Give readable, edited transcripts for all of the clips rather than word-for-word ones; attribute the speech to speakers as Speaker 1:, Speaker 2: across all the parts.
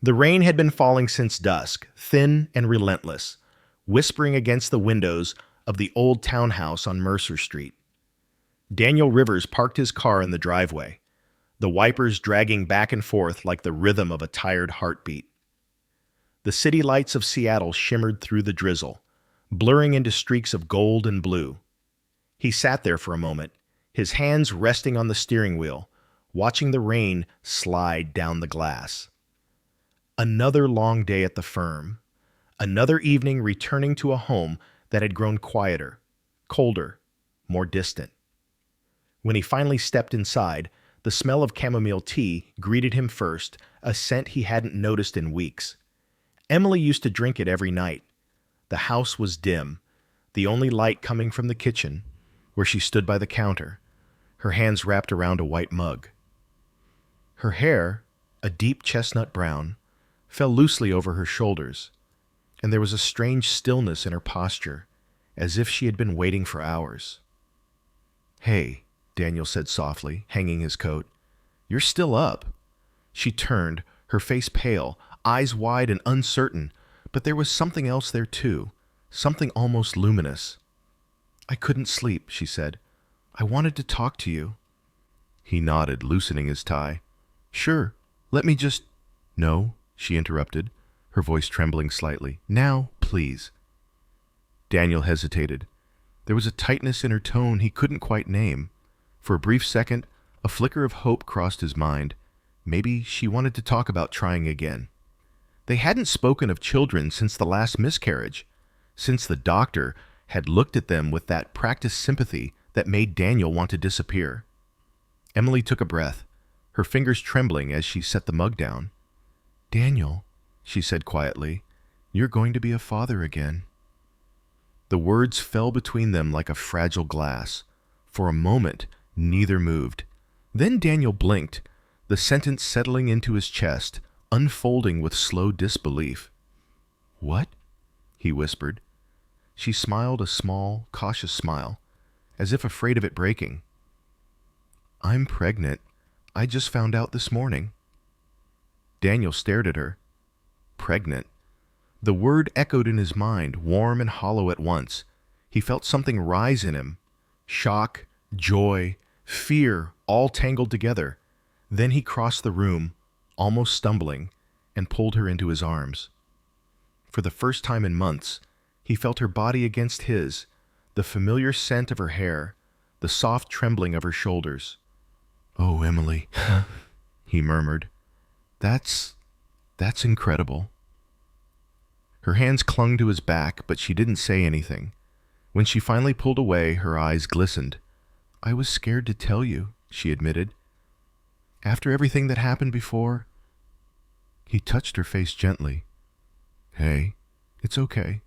Speaker 1: The rain had been falling since dusk, thin and relentless, whispering against the windows of the old townhouse on Mercer Street. Daniel Rivers parked his car in the driveway, the wipers dragging back and forth like the rhythm of a tired heartbeat. The city lights of Seattle shimmered through the drizzle, blurring into streaks of gold and blue. He sat there for a moment, his hands resting on the steering wheel, watching the rain slide down the glass. Another long day at the firm, another evening returning to a home that had grown quieter, colder, more distant. When he finally stepped inside, the smell of chamomile tea greeted him first, a scent he hadn't noticed in weeks. Emily used to drink it every night. The house was dim, the only light coming from the kitchen, where she stood by the counter, her hands wrapped around a white mug. Her hair, a deep chestnut brown, fell loosely over her shoulders, and there was a strange stillness in her posture, as if she had been waiting for hours. "Hey," Daniel said softly, hanging his coat. "You're still up." She turned, her face pale, eyes wide and uncertain, but there was something else there too, something almost luminous. "I couldn't sleep," she said. "I wanted to talk to you." He nodded, loosening his tie. "Sure, let me just—" "No," she interrupted, her voice trembling slightly. "Now, please." Daniel hesitated. There was a tightness in her tone he couldn't quite name. For a brief second, a flicker of hope crossed his mind. Maybe she wanted to talk about trying again. They hadn't spoken of children since the last miscarriage, since the doctor had looked at them with that practiced sympathy that made Daniel want to disappear. Emily took a breath, her fingers trembling as she set the mug down. "Daniel," she said quietly, "you're going to be a father again." The words fell between them like a fragile glass. For a moment, neither moved. Then Daniel blinked, the sentence settling into his chest, unfolding with slow disbelief. "What?" he whispered. She smiled a small, cautious smile, as if afraid of it breaking. "I'm pregnant. I just found out this morning." Daniel stared at her. Pregnant. The word echoed in his mind, warm and hollow at once. He felt something rise in him. Shock, joy, fear, all tangled together. Then he crossed the room, almost stumbling, and pulled her into his arms. For the first time in months, he felt her body against his, the familiar scent of her hair, the soft trembling of her shoulders. "Oh, Emily," he murmured. That's incredible." Her hands clung to his back, but she didn't say anything. When she finally pulled away, her eyes glistened. "I was scared to tell you," she admitted. "After everything that happened before." He touched her face gently. "Hey, it's okay.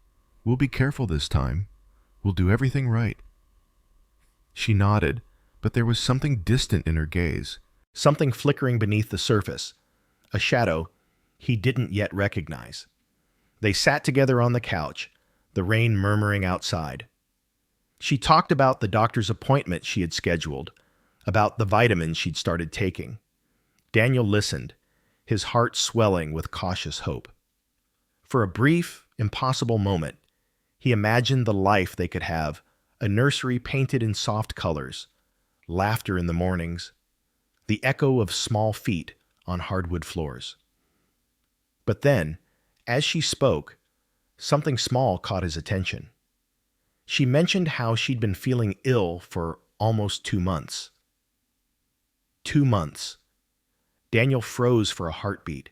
Speaker 1: We'll be careful this time. We'll do everything right." She nodded, but there was something distant in her gaze, something flickering beneath the surface, a shadow he didn't yet recognize. They sat together on the couch, the rain murmuring outside. She talked about the doctor's appointment she had scheduled, about the vitamins she'd started taking. Daniel listened, his heart swelling with cautious hope. For a brief, impossible moment, he imagined the life they could have, a nursery painted in soft colors, laughter in the mornings, the echo of small feet on hardwood floors. But then, as she spoke, something small caught his attention. She mentioned how she'd been feeling ill for almost 2 months. 2 months. Daniel froze for a heartbeat,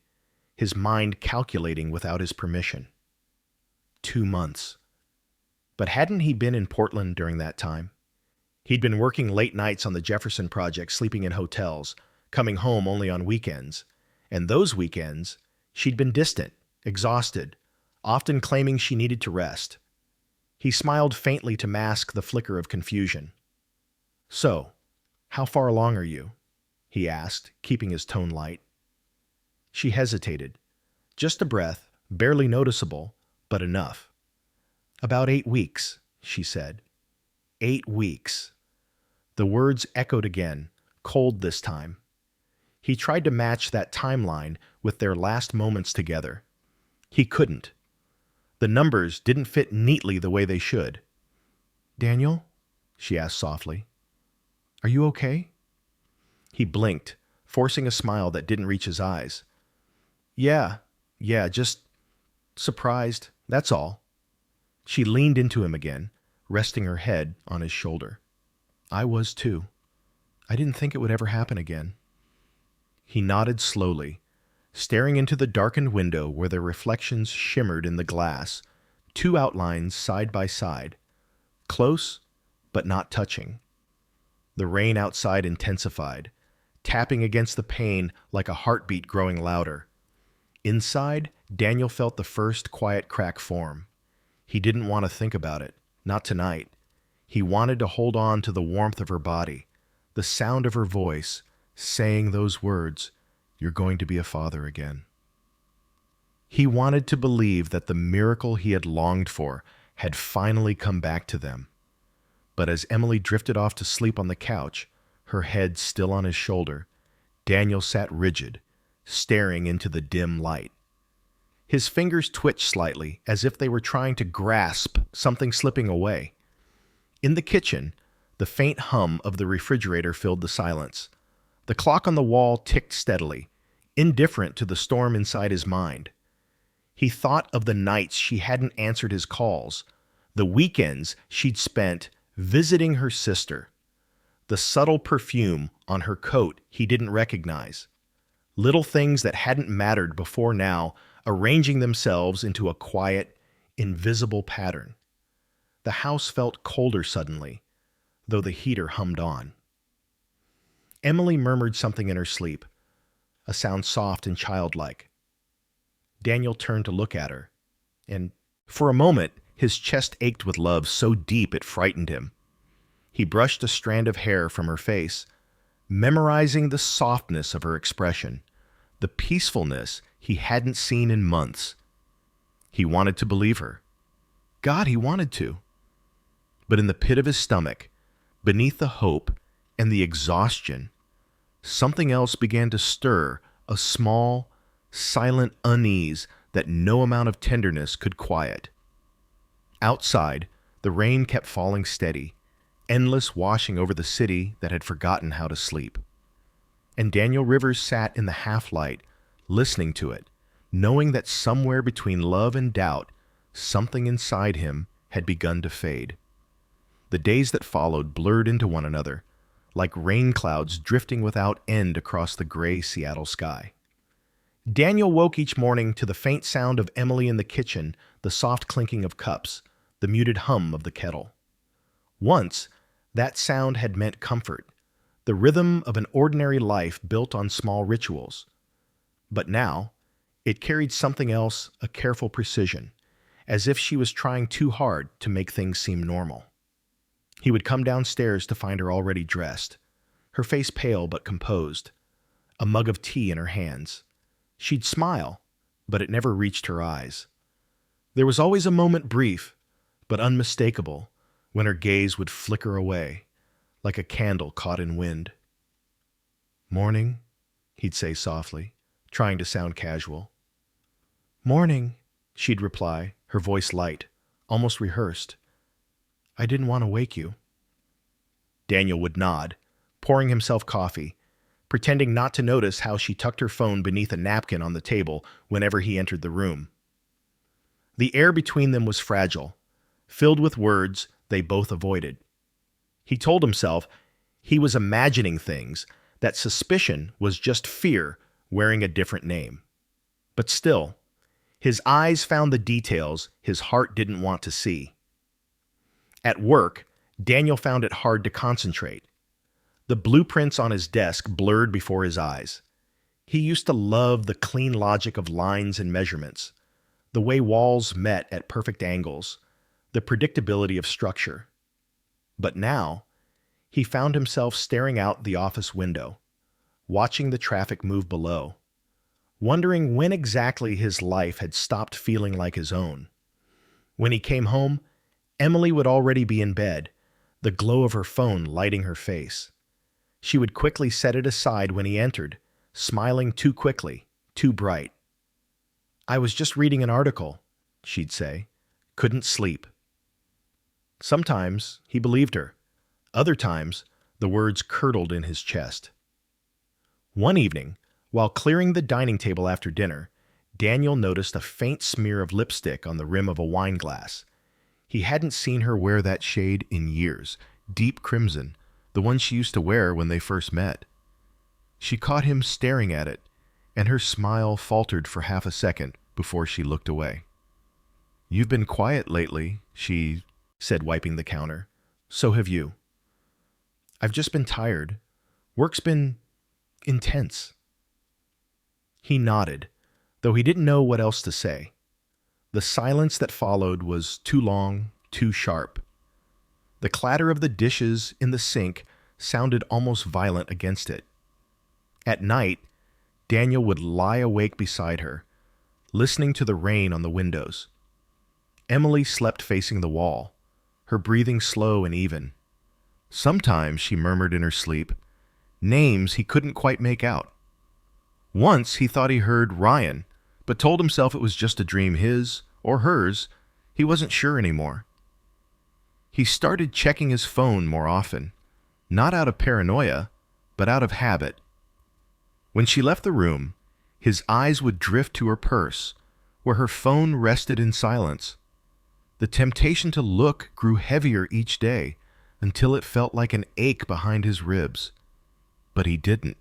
Speaker 1: his mind calculating without his permission. 2 months. But hadn't he been in Portland during that time? He'd been working late nights on the Jefferson Project, sleeping in hotels, coming home only on weekends. And those weekends, she'd been distant, exhausted, often claiming she needed to rest. He smiled faintly to mask the flicker of confusion. "So, how far along are you?" he asked, keeping his tone light. She hesitated. Just a breath, barely noticeable, but enough. "About 8 weeks," she said. 8 weeks. The words echoed again, cold this time. He tried to match that timeline with their last moments together. He couldn't. The numbers didn't fit neatly the way they should. "Daniel?" she asked softly. "Are you okay?" He blinked, forcing a smile that didn't reach his eyes. Yeah, just surprised, that's all." She leaned into him again, resting her head on his shoulder. "I was too. I didn't think it would ever happen again." He nodded slowly, staring into the darkened window where their reflections shimmered in the glass, two outlines side by side, close but not touching. The rain outside intensified, tapping against the pane like a heartbeat growing louder. Inside, Daniel felt the first quiet crack form. He didn't want to think about it, not tonight. He wanted to hold on to the warmth of her body, the sound of her voice, saying those words, "You're going to be a father again." He wanted to believe that the miracle he had longed for had finally come back to them. But as Emily drifted off to sleep on the couch, her head still on his shoulder, Daniel sat rigid, staring into the dim light. His fingers twitched slightly, as if they were trying to grasp something slipping away. In the kitchen, the faint hum of the refrigerator filled the silence. The clock on the wall ticked steadily, indifferent to the storm inside his mind. He thought of the nights she hadn't answered his calls, the weekends she'd spent visiting her sister, the subtle perfume on her coat he didn't recognize. Little things that hadn't mattered before now arranging themselves into a quiet, invisible pattern. The house felt colder suddenly, though the heater hummed on. Emily murmured something in her sleep, a sound soft and childlike. Daniel turned to look at her, and for a moment his chest ached with love so deep it frightened him. He brushed a strand of hair from her face, memorizing the softness of her expression, the peacefulness he hadn't seen in months. He wanted to believe her. God, he wanted to. But in the pit of his stomach, beneath the hope and the exhaustion, something else began to stir, a small, silent unease that no amount of tenderness could quiet. Outside, the rain kept falling steady, endless washing over the city that had forgotten how to sleep. And Daniel Rivers sat in the half-light, listening to it, knowing that somewhere between love and doubt, something inside him had begun to fade. The days that followed blurred into one another, like rain clouds drifting without end across the gray Seattle sky. Daniel woke each morning to the faint sound of Emily in the kitchen, the soft clinking of cups, the muted hum of the kettle. Once, that sound had meant comfort, the rhythm of an ordinary life built on small rituals. But now, it carried something else, a careful precision, as if she was trying too hard to make things seem normal. He would come downstairs to find her already dressed, her face pale but composed, a mug of tea in her hands. She'd smile, but it never reached her eyes. There was always a moment brief, but unmistakable, when her gaze would flicker away, like a candle caught in wind. "Morning," he'd say softly, trying to sound casual. "Morning," she'd reply, her voice light, almost rehearsed. "I didn't want to wake you." Daniel would nod, pouring himself coffee, pretending not to notice how she tucked her phone beneath a napkin on the table whenever he entered the room. The air between them was fragile, filled with words they both avoided. He told himself he was imagining things, that suspicion was just fear wearing a different name. But still, his eyes found the details his heart didn't want to see. At work, Daniel found it hard to concentrate. The blueprints on his desk blurred before his eyes. He used to love the clean logic of lines and measurements, the way walls met at perfect angles, the predictability of structure. But now, he found himself staring out the office window, watching the traffic move below, wondering when exactly his life had stopped feeling like his own. When he came home, Emily would already be in bed, the glow of her phone lighting her face. She would quickly set it aside when he entered, smiling too quickly, too bright. "I was just reading an article," she'd say. "Couldn't sleep." Sometimes he believed her. Other times, the words curdled in his chest. One evening, while clearing the dining table after dinner, Daniel noticed a faint smear of lipstick on the rim of a wine glass. He hadn't seen her wear that shade in years, deep crimson, the one she used to wear when they first met. She caught him staring at it, and her smile faltered for half a second before she looked away. "You've been quiet lately," she said, wiping the counter. "So have you." "I've just been tired. Work's been intense." He nodded, though he didn't know what else to say. The silence that followed was too long, too sharp. The clatter of the dishes in the sink sounded almost violent against it. At night, Daniel would lie awake beside her, listening to the rain on the windows. Emily slept facing the wall, her breathing slow and even. Sometimes she murmured in her sleep, names he couldn't quite make out. Once he thought he heard Ryan, but told himself it was just a dream, his or hers. He wasn't sure anymore. He started checking his phone more often, not out of paranoia, but out of habit. When she left the room, his eyes would drift to her purse, where her phone rested in silence. The temptation to look grew heavier each day until it felt like an ache behind his ribs. But he didn't.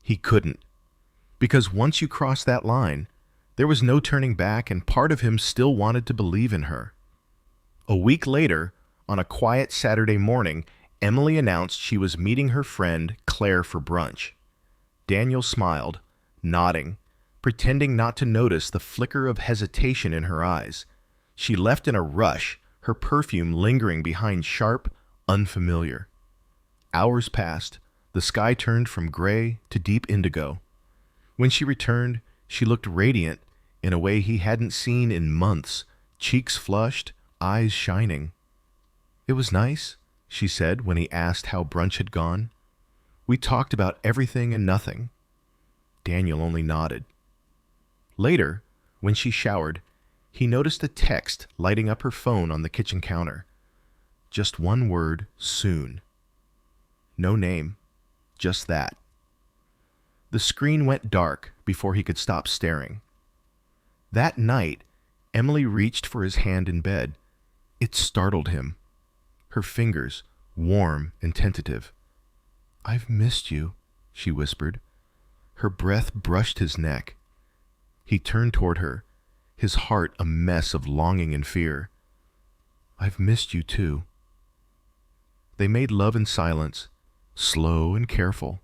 Speaker 1: He couldn't. Because once you crossed that line, there was no turning back, and part of him still wanted to believe in her. A week later, on a quiet Saturday morning, Emily announced she was meeting her friend Claire for brunch. Daniel smiled, nodding, pretending not to notice the flicker of hesitation in her eyes. She left in a rush, her perfume lingering behind sharp, unfamiliar. Hours passed. The sky turned from gray to deep indigo. When she returned, she looked radiant in a way he hadn't seen in months, cheeks flushed, eyes shining. "It was nice," she said when he asked how brunch had gone. "We talked about everything and nothing." Daniel only nodded. Later, when she showered, he noticed a text lighting up her phone on the kitchen counter. Just one word, soon. No name, just that. The screen went dark before he could stop staring. That night, Emily reached for his hand in bed. It startled him. Her fingers, warm and tentative. "I've missed you," she whispered. Her breath brushed his neck. He turned toward her, his heart a mess of longing and fear. "I've missed you too." They made love in silence, slow and careful,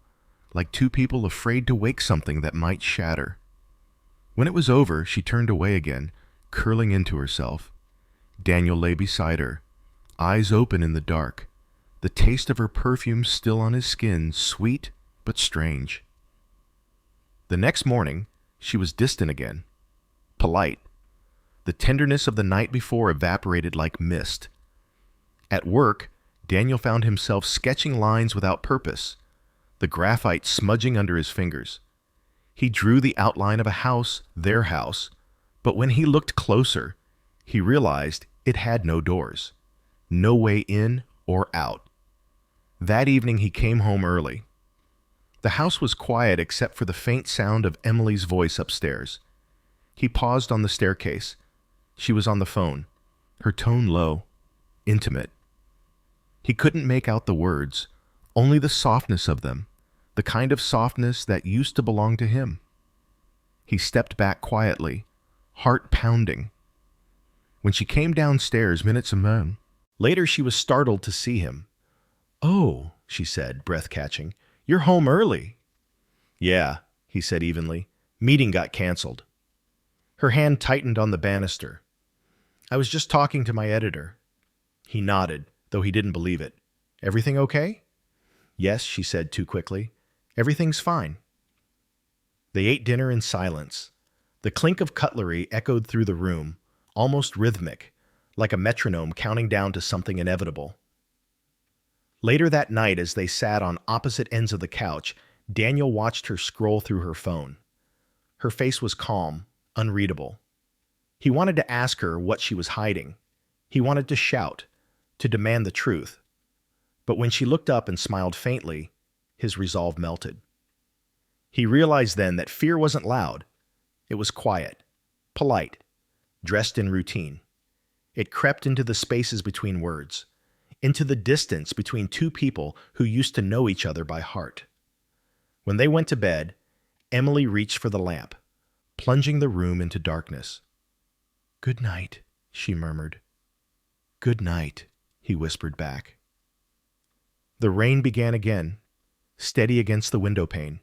Speaker 1: like two people afraid to wake something that might shatter. When it was over, she turned away again, curling into herself. Daniel lay beside her, eyes open in the dark, the taste of her perfume still on his skin, sweet but strange. The next morning, she was distant again, polite. The tenderness of the night before evaporated like mist. At work, Daniel found himself sketching lines without purpose, the graphite smudging under his fingers. He drew the outline of a house, their house, but when he looked closer, he realized it had no doors, no way in or out. That evening he came home early. The house was quiet except for the faint sound of Emily's voice upstairs. He paused on the staircase. She was on the phone, her tone low, intimate. He couldn't make out the words, only the softness of them, the kind of softness that used to belong to him. He stepped back quietly, heart pounding. When she came downstairs minutes ago, later she was startled to see him. "Oh," she said, breath catching, "you're home early." "Yeah," he said evenly. "Meeting got canceled." Her hand tightened on the banister. "I was just talking to my editor." He nodded, though he didn't believe it. "Everything okay?" "Yes," she said too quickly. "Everything's fine." They ate dinner in silence. The clink of cutlery echoed through the room, almost rhythmic, like a metronome counting down to something inevitable. Later that night, as they sat on opposite ends of the couch, Daniel watched her scroll through her phone. Her face was calm, unreadable. He wanted to ask her what she was hiding. He wanted to shout, to demand the truth. But when she looked up and smiled faintly, his resolve melted. He realized then that fear wasn't loud. It was quiet, polite, dressed in routine. It crept into the spaces between words, into the distance between two people who used to know each other by heart. When they went to bed, Emily reached for the lamp, plunging the room into darkness. "Good night," she murmured. "Good night," he whispered back. The rain began again, steady against the window pane.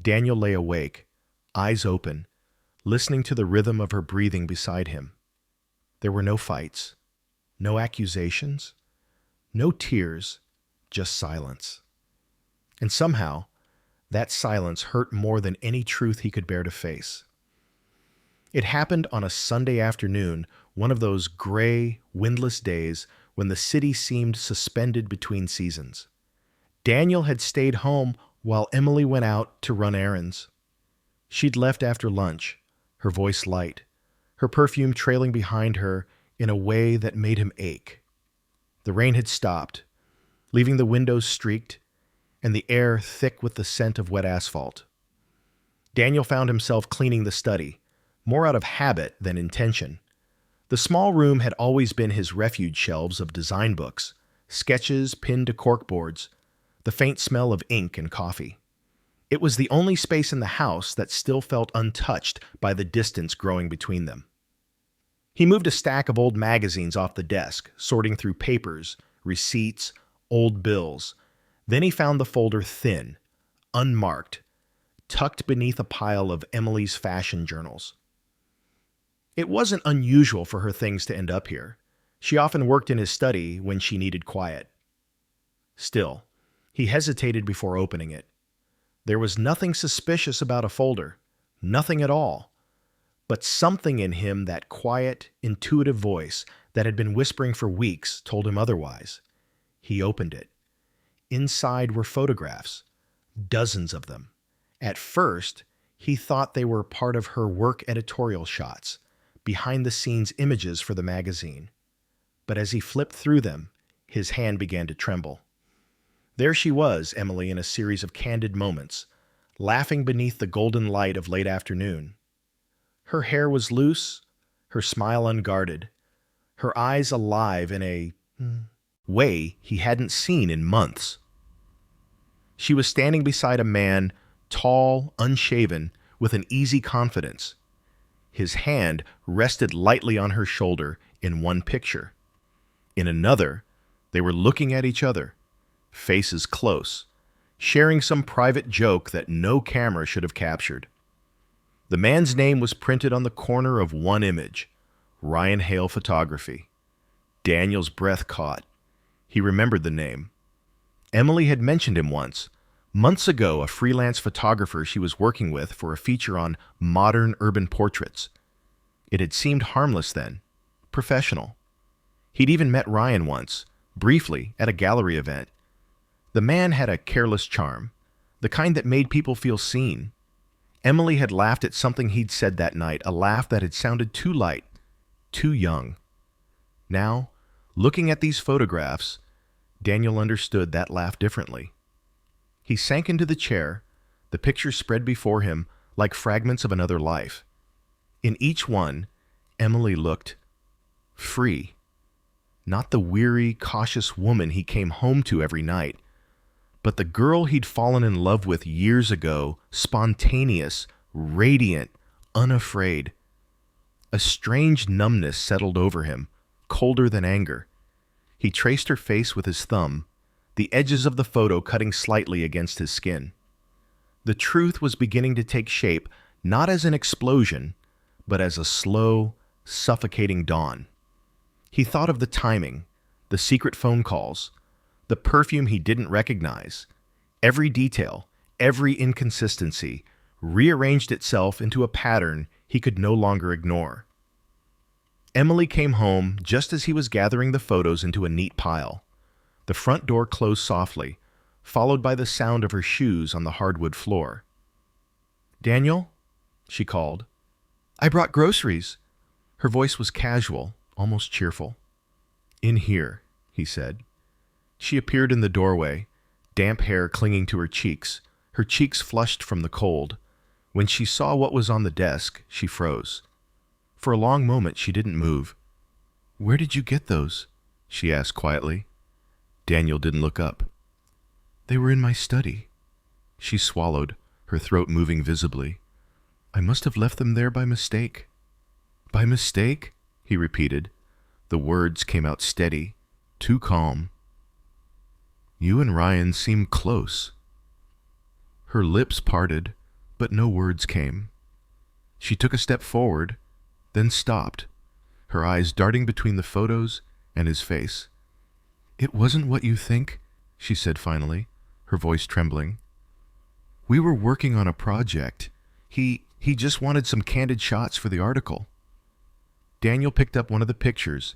Speaker 1: Daniel lay awake, eyes open, listening to the rhythm of her breathing beside him. There were no fights, no accusations, no tears, just silence. And somehow, that silence hurt more than any truth he could bear to face. It happened on a Sunday afternoon, one of those gray, windless days when the city seemed suspended between seasons. Daniel had stayed home while Emily went out to run errands. She'd left after lunch, her voice light, her perfume trailing behind her in a way that made him ache. The rain had stopped, leaving the windows streaked and the air thick with the scent of wet asphalt. Daniel found himself cleaning the study, more out of habit than intention. The small room had always been his refuge shelves of design books, sketches pinned to corkboards, the faint smell of ink and coffee. It was the only space in the house that still felt untouched by the distance growing between them. He moved a stack of old magazines off the desk, sorting through papers, receipts, old bills. Then he found the folder thin, unmarked, tucked beneath a pile of Emily's fashion journals. It wasn't unusual for her things to end up here. She often worked in his study when she needed quiet. Still, he hesitated before opening it. There was nothing suspicious about a folder, nothing at all. But something in him, that quiet, intuitive voice that had been whispering for weeks, told him otherwise. He opened it. Inside were photographs, dozens of them. At first, he thought they were part of her work editorial shots, behind-the-scenes images for the magazine. But as he flipped through them, his hand began to tremble. There she was, Emily, in a series of candid moments, laughing beneath the golden light of late afternoon. Her hair was loose, her smile unguarded, her eyes alive in a way he hadn't seen in months. She was standing beside a man, tall, unshaven, with an easy confidence. His hand rested lightly on her shoulder in one picture. In another, they were looking at each other, faces close, sharing some private joke that no camera should have captured. The man's name was printed on the corner of one image, Ryan Hale Photography. Daniel's breath caught. He remembered the name. Emily had mentioned him once, months ago, a freelance photographer she was working with for a feature on modern urban portraits. It had seemed harmless then, professional. He'd even met Ryan once, briefly, at a gallery event. The man had a careless charm, the kind that made people feel seen. Emily had laughed at something he'd said that night, a laugh that had sounded too light, too young. Now, looking at these photographs, Daniel understood that laugh differently. He sank into the chair, the pictures spread before him like fragments of another life. In each one, Emily looked free. Not the weary, cautious woman he came home to every night, but the girl he'd fallen in love with years ago, spontaneous, radiant, unafraid. A strange numbness settled over him, colder than anger. He traced her face with his thumb, the edges of the photo cutting slightly against his skin. The truth was beginning to take shape, not as an explosion, but as a slow, suffocating dawn. He thought of the timing, the secret phone calls, the perfume he didn't recognize. Every detail, every inconsistency, rearranged itself into a pattern he could no longer ignore. Emily came home just as he was gathering the photos into a neat pile. The front door closed softly, followed by the sound of her shoes on the hardwood floor. "Daniel?" she called. "I brought groceries." Her voice was casual, almost cheerful. "In here," he said. She appeared in the doorway, damp hair clinging to her cheeks flushed from the cold. When she saw what was on the desk, she froze. For a long moment, she didn't move. "Where did you get those?" she asked quietly. Daniel didn't look up. "They were in my study." She swallowed, her throat moving visibly. "I must have left them there by mistake." "By mistake?" he repeated. The words came out steady, too calm. "You and Ryan seem close." Her lips parted, but no words came. She took a step forward, then stopped, her eyes darting between the photos and his face. "It wasn't what you think," she said finally, her voice trembling. "We were working on a project. He just wanted some candid shots for the article." Daniel picked up one of the pictures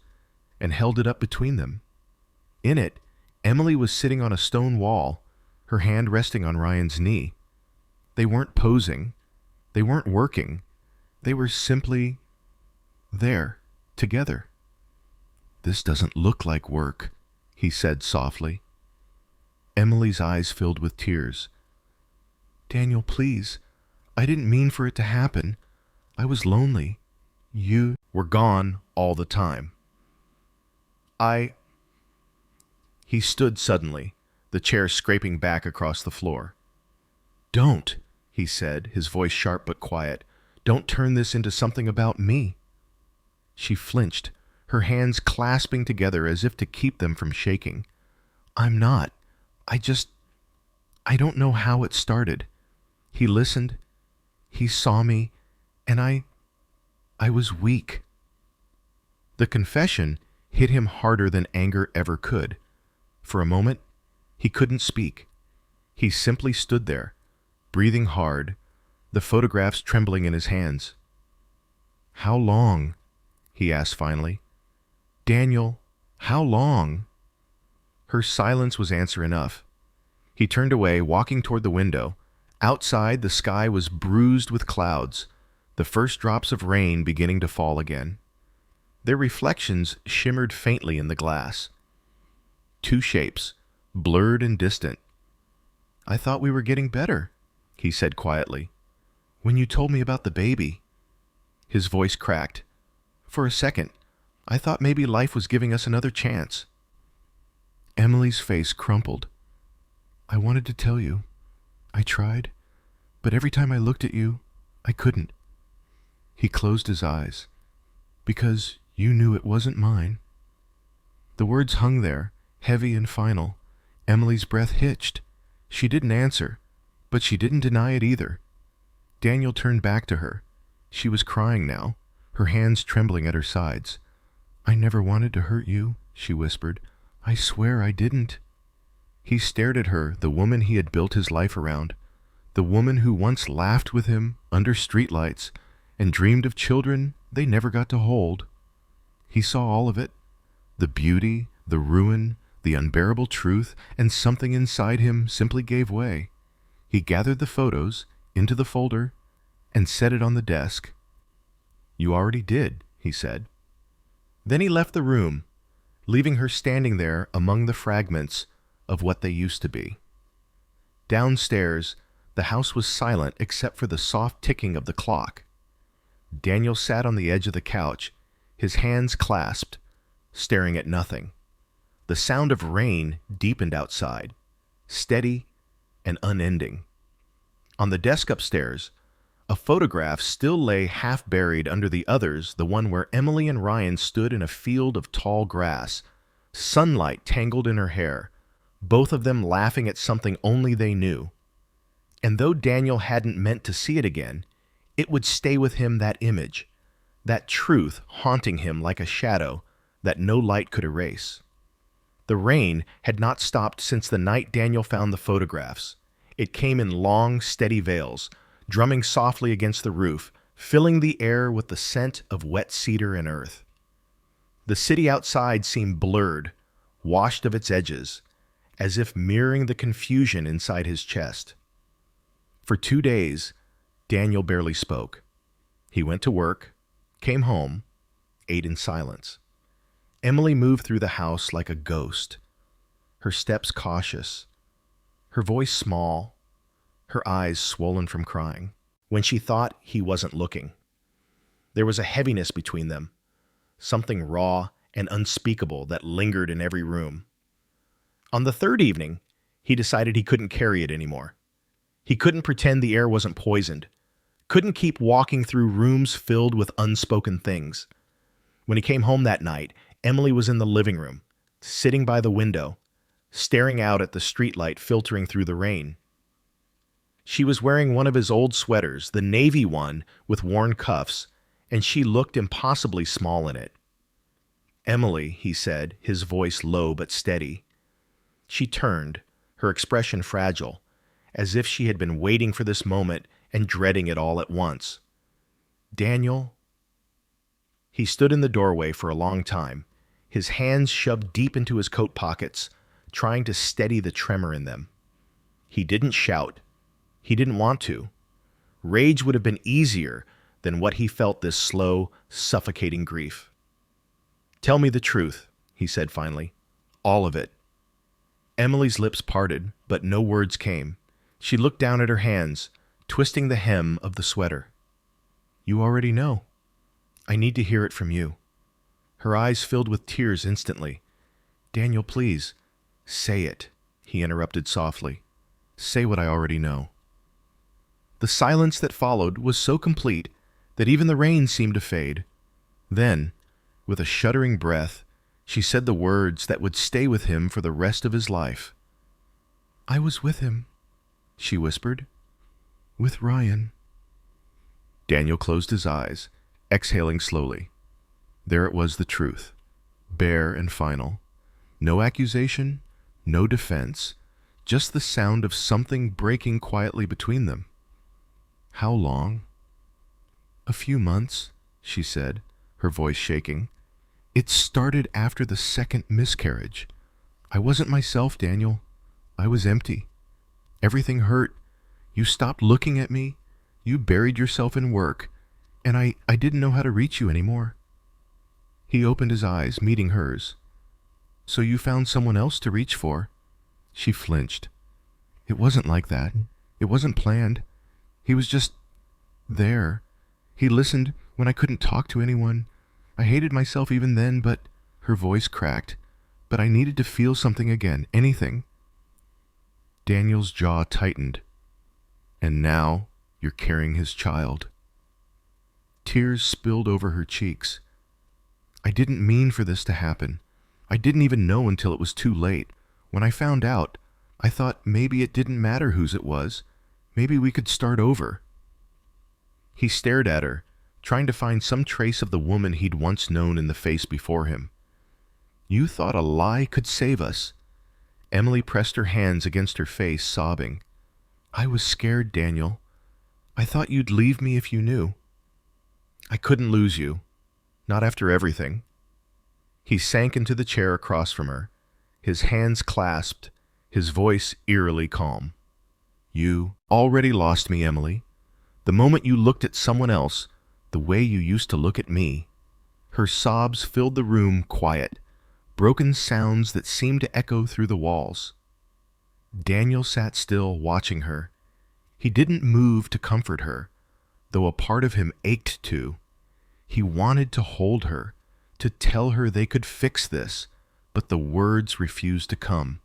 Speaker 1: and held it up between them. In it, Emily was sitting on a stone wall, her hand resting on Ryan's knee. They weren't posing. They weren't working. They were simply there, together. "This doesn't look like work," he said softly. Emily's eyes filled with tears. "Daniel, please. I didn't mean for it to happen. I was lonely. You were gone all the time." He stood suddenly, the chair scraping back across the floor. "Don't," he said, his voice sharp but quiet. "Don't turn this into something about me." She flinched, her hands clasping together as if to keep them from shaking. "I'm not. I don't know how it started. He listened. He saw me. And I was weak." The confession hit him harder than anger ever could. For a moment, he couldn't speak. He simply stood there, breathing hard, the photographs trembling in his hands. "How long?" he asked finally. "Daniel, how long?" Her silence was answer enough. He turned away, walking toward the window. Outside, the sky was bruised with clouds, the first drops of rain beginning to fall again. Their reflections shimmered faintly in the glass. Two shapes, blurred and distant. "I thought we were getting better," he said quietly. "When you told me about the baby." His voice cracked. "For a second, I thought maybe life was giving us another chance." Emily's face crumpled. "I wanted to tell you. I tried, but every time I looked at you, I couldn't." He closed his eyes. "Because you knew it wasn't mine." The words hung there, heavy and final. Emily's breath hitched. She didn't answer, but she didn't deny it either. Daniel turned back to her. She was crying now, her hands trembling at her sides. "I never wanted to hurt you," she whispered. "I swear I didn't." He stared at her, the woman he had built his life around, the woman who once laughed with him under streetlights and dreamed of children they never got to hold. He saw all of it, the beauty, the ruin, the unbearable truth, and something inside him simply gave way. He gathered the photos into the folder and set it on the desk. "You already did," he said. Then he left the room, leaving her standing there among the fragments of what they used to be. Downstairs, the house was silent except for the soft ticking of the clock. Daniel sat on the edge of the couch, his hands clasped, staring at nothing. The sound of rain deepened outside, steady and unending. On the desk upstairs, a photograph still lay half buried under the others, the one where Emily and Ryan stood in a field of tall grass, sunlight tangled in her hair, both of them laughing at something only they knew. And though Daniel hadn't meant to see it again, it would stay with him, that image, that truth haunting him like a shadow that no light could erase. The rain had not stopped since the night Daniel found the photographs. It came in long, steady veils, drumming softly against the roof, filling the air with the scent of wet cedar and earth. The city outside seemed blurred, washed of its edges, as if mirroring the confusion inside his chest. For 2 days, Daniel barely spoke. He went to work, came home, ate in silence. Emily moved through the house like a ghost, her steps cautious, her voice small, her eyes swollen from crying, when she thought he wasn't looking. There was a heaviness between them, something raw and unspeakable that lingered in every room. On the third evening, he decided he couldn't carry it anymore. He couldn't pretend the air wasn't poisoned, couldn't keep walking through rooms filled with unspoken things. When he came home that night, Emily was in the living room, sitting by the window, staring out at the streetlight filtering through the rain. She was wearing one of his old sweaters, the navy one with worn cuffs, and she looked impossibly small in it. "Emily," he said, his voice low but steady. She turned, her expression fragile, as if she had been waiting for this moment and dreading it all at once. "Daniel." He stood in the doorway for a long time, his hands shoved deep into his coat pockets, trying to steady the tremor in them. He didn't shout. He didn't want to. Rage would have been easier than what he felt, this slow, suffocating grief. "Tell me the truth," he said finally. "All of it." Emily's lips parted, but no words came. She looked down at her hands, twisting the hem of the sweater. "You already know. I need to hear it from you." Her eyes filled with tears instantly. "Daniel, please, say it," he interrupted softly. "Say what I already know." The silence that followed was so complete that even the rain seemed to fade. Then, with a shuddering breath, she said the words that would stay with him for the rest of his life. "I was with him," she whispered. "With Ryan." Daniel closed his eyes, exhaling slowly. There it was, the truth, bare and final. No accusation, no defense, just the sound of something breaking quietly between them. "How long?" "A few months," she said, her voice shaking. "It started after the second miscarriage. I wasn't myself, Daniel. I was empty. Everything hurt. You stopped looking at me. You buried yourself in work. And I didn't know how to reach you anymore." He opened his eyes, meeting hers. "So you found someone else to reach for?" She flinched. "It wasn't like that. It wasn't planned. He was just there. He listened when I couldn't talk to anyone. I hated myself even then, but..." Her voice cracked. "But I needed to feel something again, anything." Daniel's jaw tightened. "And now you're carrying his child." Tears spilled over her cheeks. "I didn't mean for this to happen. I didn't even know until it was too late. When I found out, I thought maybe it didn't matter whose it was. Maybe we could start over." He stared at her, trying to find some trace of the woman he'd once known in the face before him. "You thought a lie could save us." Emily pressed her hands against her face, sobbing. "I was scared, Daniel. I thought you'd leave me if you knew." "I couldn't lose you. Not after everything." He sank into the chair across from her, his hands clasped, his voice eerily calm. "You already lost me, Emily. The moment you looked at someone else, the way you used to look at me." Her sobs filled the room, quiet, broken sounds that seemed to echo through the walls. Daniel sat still, watching her. He didn't move to comfort her, though a part of him ached to. He wanted to hold her, to tell her they could fix this, but the words refused to come.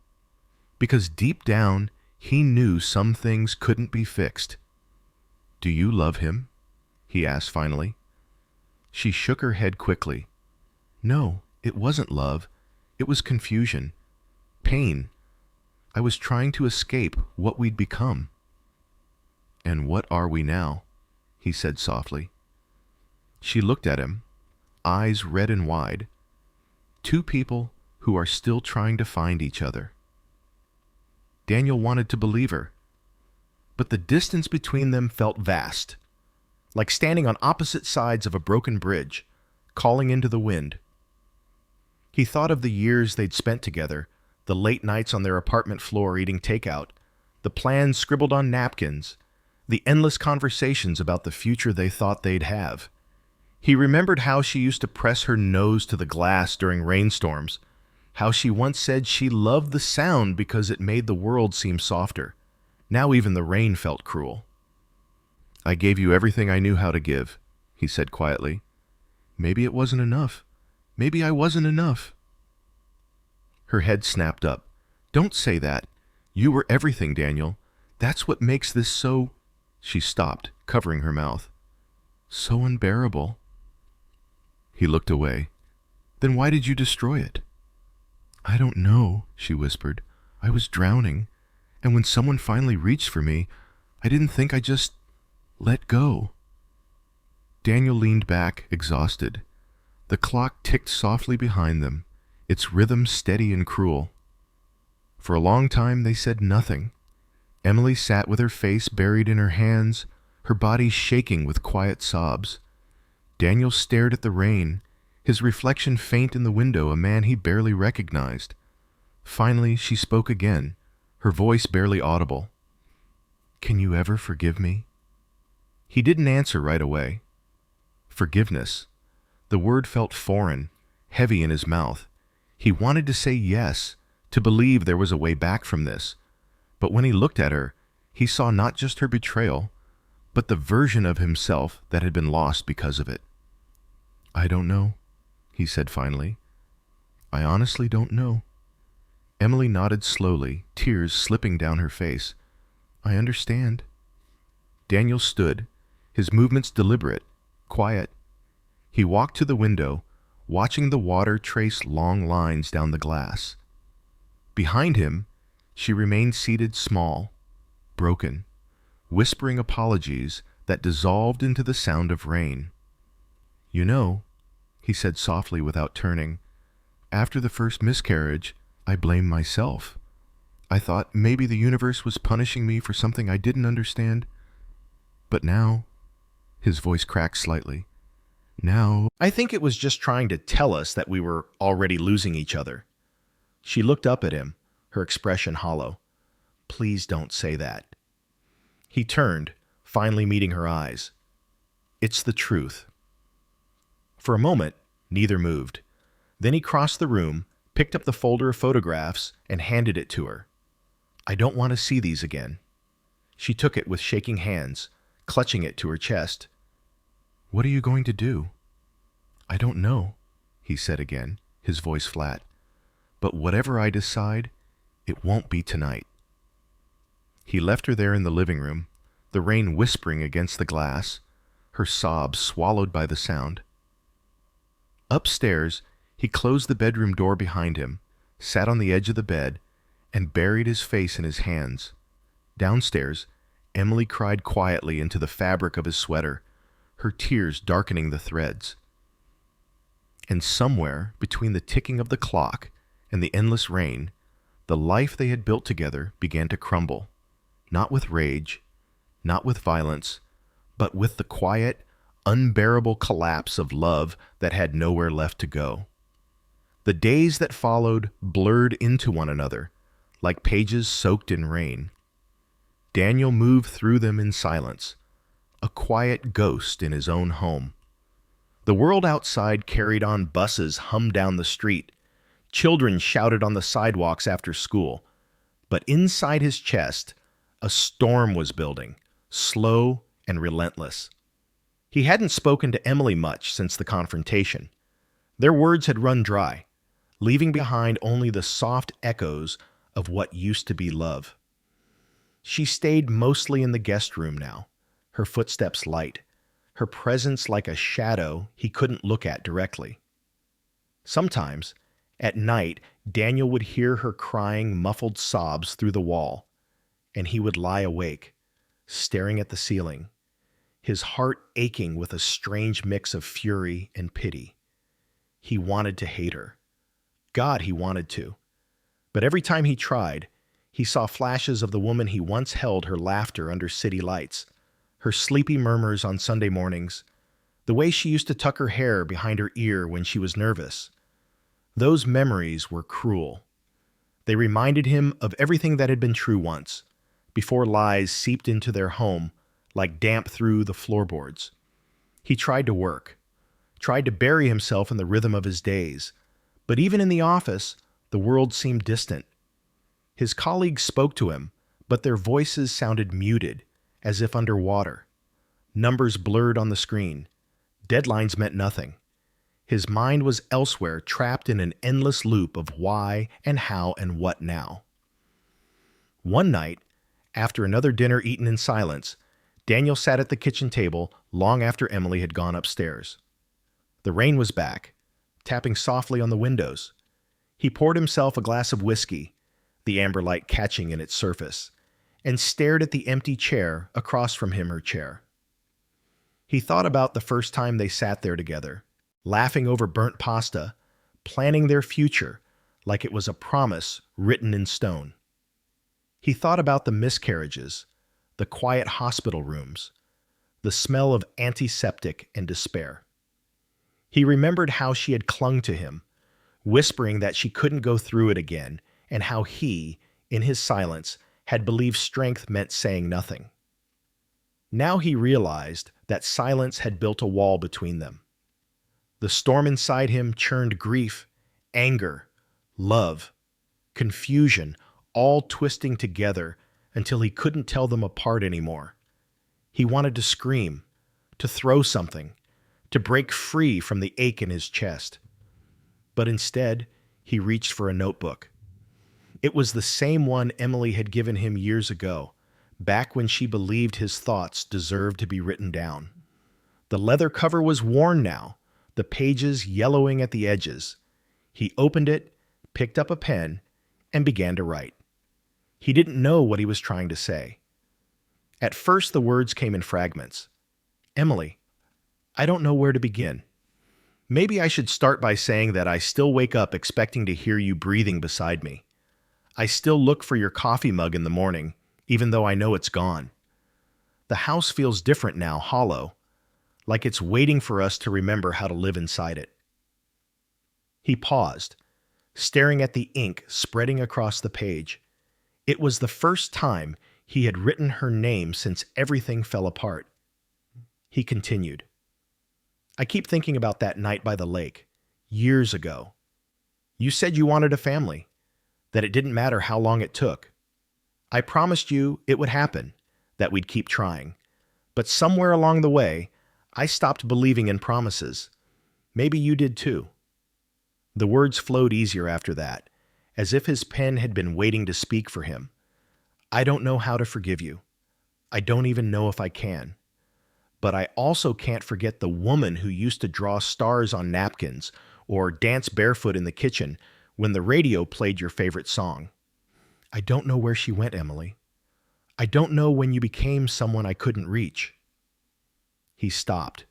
Speaker 1: Because deep down, he knew some things couldn't be fixed. "Do you love him?" he asked finally. She shook her head quickly. "No, it wasn't love. It was confusion. Pain. I was trying to escape what we'd become." "And what are we now?" he said softly. She looked at him, eyes red and wide. Two people who are still trying to find each other. Daniel wanted to believe her, but the distance between them felt vast, like standing on opposite sides of a broken bridge, calling into the wind. He thought of the years they'd spent together, the late nights on their apartment floor eating takeout, the plans scribbled on napkins, the endless conversations about the future they thought they'd have. He remembered how she used to press her nose to the glass during rainstorms, how she once said she loved the sound because it made the world seem softer. Now even the rain felt cruel. "I gave you everything I knew how to give," he said quietly. "Maybe it wasn't enough. Maybe I wasn't enough." Her head snapped up. "Don't say that. You were everything, Daniel. That's what makes this so—" She stopped, covering her mouth. "So unbearable." He looked away. "Then why did you destroy it?" "I don't know," she whispered. "I was drowning, and when someone finally reached for me, I didn't think I just let go." Daniel leaned back, exhausted. The clock ticked softly behind them, its rhythm steady and cruel. For a long time they said nothing. Emily sat with her face buried in her hands, her body shaking with quiet sobs. Daniel stared at the rain, his reflection faint in the window, a man he barely recognized. Finally, she spoke again, her voice barely audible. "Can you ever forgive me?" He didn't answer right away. Forgiveness. The word felt foreign, heavy in his mouth. He wanted to say yes, to believe there was a way back from this. But when he looked at her, he saw not just her betrayal, but the version of himself that had been lost because of it. "I don't know," he said finally. "I honestly don't know." Emily nodded slowly, tears slipping down her face. "I understand." Daniel stood, his movements deliberate, quiet. He walked to the window, watching the water trace long lines down the glass. Behind him, she remained seated, small, broken, whispering apologies that dissolved into the sound of rain. "You know," he said softly without turning, "after the first miscarriage, I blamed myself. I thought maybe the universe was punishing me for something I didn't understand. But now," his voice cracked slightly, "now I think it was just trying to tell us that we were already losing each other." She looked up at him, her expression hollow. "Please don't say that." He turned, finally meeting her eyes. "It's the truth." For a moment, neither moved. Then he crossed the room, picked up the folder of photographs, and handed it to her. "I don't want to see these again." She took it with shaking hands, clutching it to her chest. "What are you going to do?" "I don't know," he said again, his voice flat. "But whatever I decide, it won't be tonight." He left her there in the living room, the rain whispering against the glass, her sobs swallowed by the sound. Upstairs, he closed the bedroom door behind him, sat on the edge of the bed, and buried his face in his hands. Downstairs, Emily cried quietly into the fabric of his sweater, her tears darkening the threads. And somewhere between the ticking of the clock and the endless rain, the life they had built together began to crumble, not with rage, not with violence, but with the quiet, unbearable collapse of love that had nowhere left to go. The days that followed blurred into one another, like pages soaked in rain. Daniel moved through them in silence, a quiet ghost in his own home. The world outside carried on, buses hummed down the street, children shouted on the sidewalks after school, but inside his chest, a storm was building, slow and relentless. He hadn't spoken to Emily much since the confrontation. Their words had run dry, leaving behind only the soft echoes of what used to be love. She stayed mostly in the guest room now, her footsteps light, her presence like a shadow he couldn't look at directly. Sometimes, at night, Daniel would hear her crying muffled sobs through the wall, and he would lie awake, staring at the ceiling, his heart aching with a strange mix of fury and pity. He wanted to hate her. God, he wanted to. But every time he tried, he saw flashes of the woman he once held, her laughter under city lights, her sleepy murmurs on Sunday mornings, the way she used to tuck her hair behind her ear when she was nervous. Those memories were cruel. They reminded him of everything that had been true once, before lies seeped into their home like damp through the floorboards. He tried to work, tried to bury himself in the rhythm of his days, but even in the office, the world seemed distant. His colleagues spoke to him, but their voices sounded muted, as if underwater. Numbers blurred on the screen. Deadlines meant nothing. His mind was elsewhere, trapped in an endless loop of why and how and what now. One night, after another dinner eaten in silence, Daniel sat at the kitchen table long after Emily had gone upstairs. The rain was back, tapping softly on the windows. He poured himself a glass of whiskey, the amber light catching in its surface, and stared at the empty chair across from him, her chair. He thought about the first time they sat there together, laughing over burnt pasta, planning their future like it was a promise written in stone. He thought about the miscarriages, the quiet hospital rooms, the smell of antiseptic and despair. He remembered how she had clung to him, whispering that she couldn't go through it again, and how he, in his silence, had believed strength meant saying nothing. Now he realized that silence had built a wall between them. The storm inside him churned grief, anger, love, confusion, all twisting together until he couldn't tell them apart anymore. He wanted to scream, to throw something, to break free from the ache in his chest. But instead, he reached for a notebook. It was the same one Emily had given him years ago, back when she believed his thoughts deserved to be written down. The leather cover was worn now, the pages yellowing at the edges. He opened it, picked up a pen, and began to write. He didn't know what he was trying to say. At first, the words came in fragments. Emily, I don't know where to begin. Maybe I should start by saying that I still wake up expecting to hear you breathing beside me. I still look for your coffee mug in the morning, even though I know it's gone. The house feels different now, hollow, like it's waiting for us to remember how to live inside it. He paused, staring at the ink spreading across the page. It was the first time he had written her name since everything fell apart. He continued. I keep thinking about that night by the lake, years ago. You said you wanted a family, that it didn't matter how long it took. I promised you it would happen, that we'd keep trying. But somewhere along the way, I stopped believing in promises. Maybe you did too. The words flowed easier after that, as if his pen had been waiting to speak for him. I don't know how to forgive you. I don't even know if I can. But I also can't forget the woman who used to draw stars on napkins or dance barefoot in the kitchen when the radio played your favorite song. I don't know where she went, Emily. I don't know when you became someone I couldn't reach. He stopped,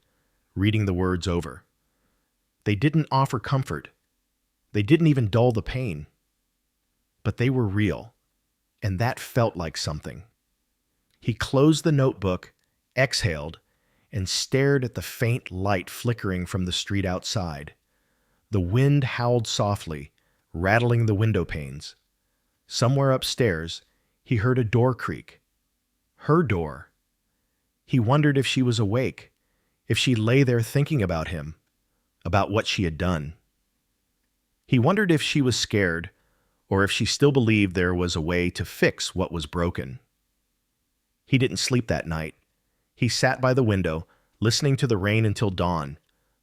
Speaker 1: reading the words over. They didn't offer comfort. They didn't even dull the pain. But they were real, and that felt like something. He closed the notebook, exhaled, and stared at the faint light flickering from the street outside. The wind howled softly, rattling the window panes. Somewhere upstairs, he heard a door creak. Her door. He wondered if she was awake, if she lay there thinking about him, about what she had done. He wondered if she was scared, or if she still believed there was a way to fix what was broken. He didn't sleep that night. He sat by the window, listening to the rain until dawn,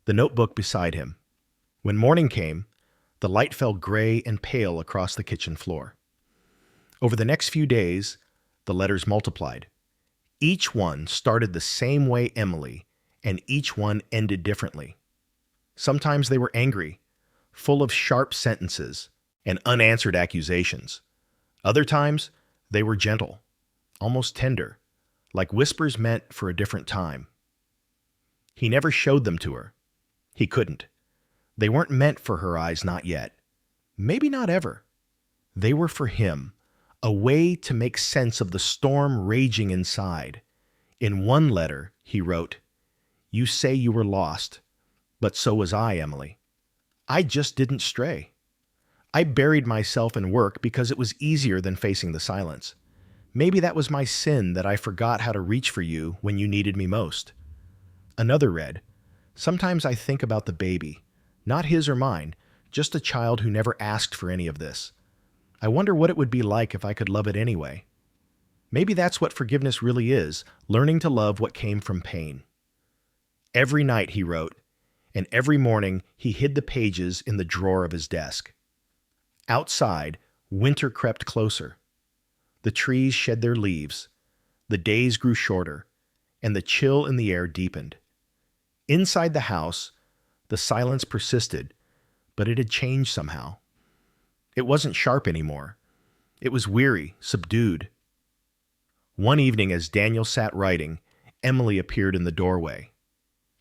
Speaker 1: the notebook beside him. When morning came, the light fell gray and pale across the kitchen floor. Over the next few days, the letters multiplied. Each one started the same way Emily, and each one ended differently. Sometimes they were angry, full of sharp sentences and unanswered accusations. Other times, they were gentle, almost tender, like whispers meant for a different time. He never showed them to her. He couldn't. They weren't meant for her eyes, not yet. Maybe not ever. They were for him, a way to make sense of the storm raging inside. In one letter, he wrote, "You say you were lost, but so was I, Emily. I just didn't stray. I buried myself in work because it was easier than facing the silence. Maybe that was my sin that I forgot how to reach for you when you needed me most. Another read, sometimes I think about the baby, not his or mine, just a child who never asked for any of this. I wonder what it would be like if I could love it anyway. Maybe that's what forgiveness really is, learning to love what came from pain. Every night, he wrote, and every morning he hid the pages in the drawer of his desk. Outside, winter crept closer. The trees shed their leaves, the days grew shorter, and the chill in the air deepened. Inside the house, the silence persisted, but it had changed somehow. It wasn't sharp anymore. It was weary, subdued. One evening, as Daniel sat writing, Emily appeared in the doorway.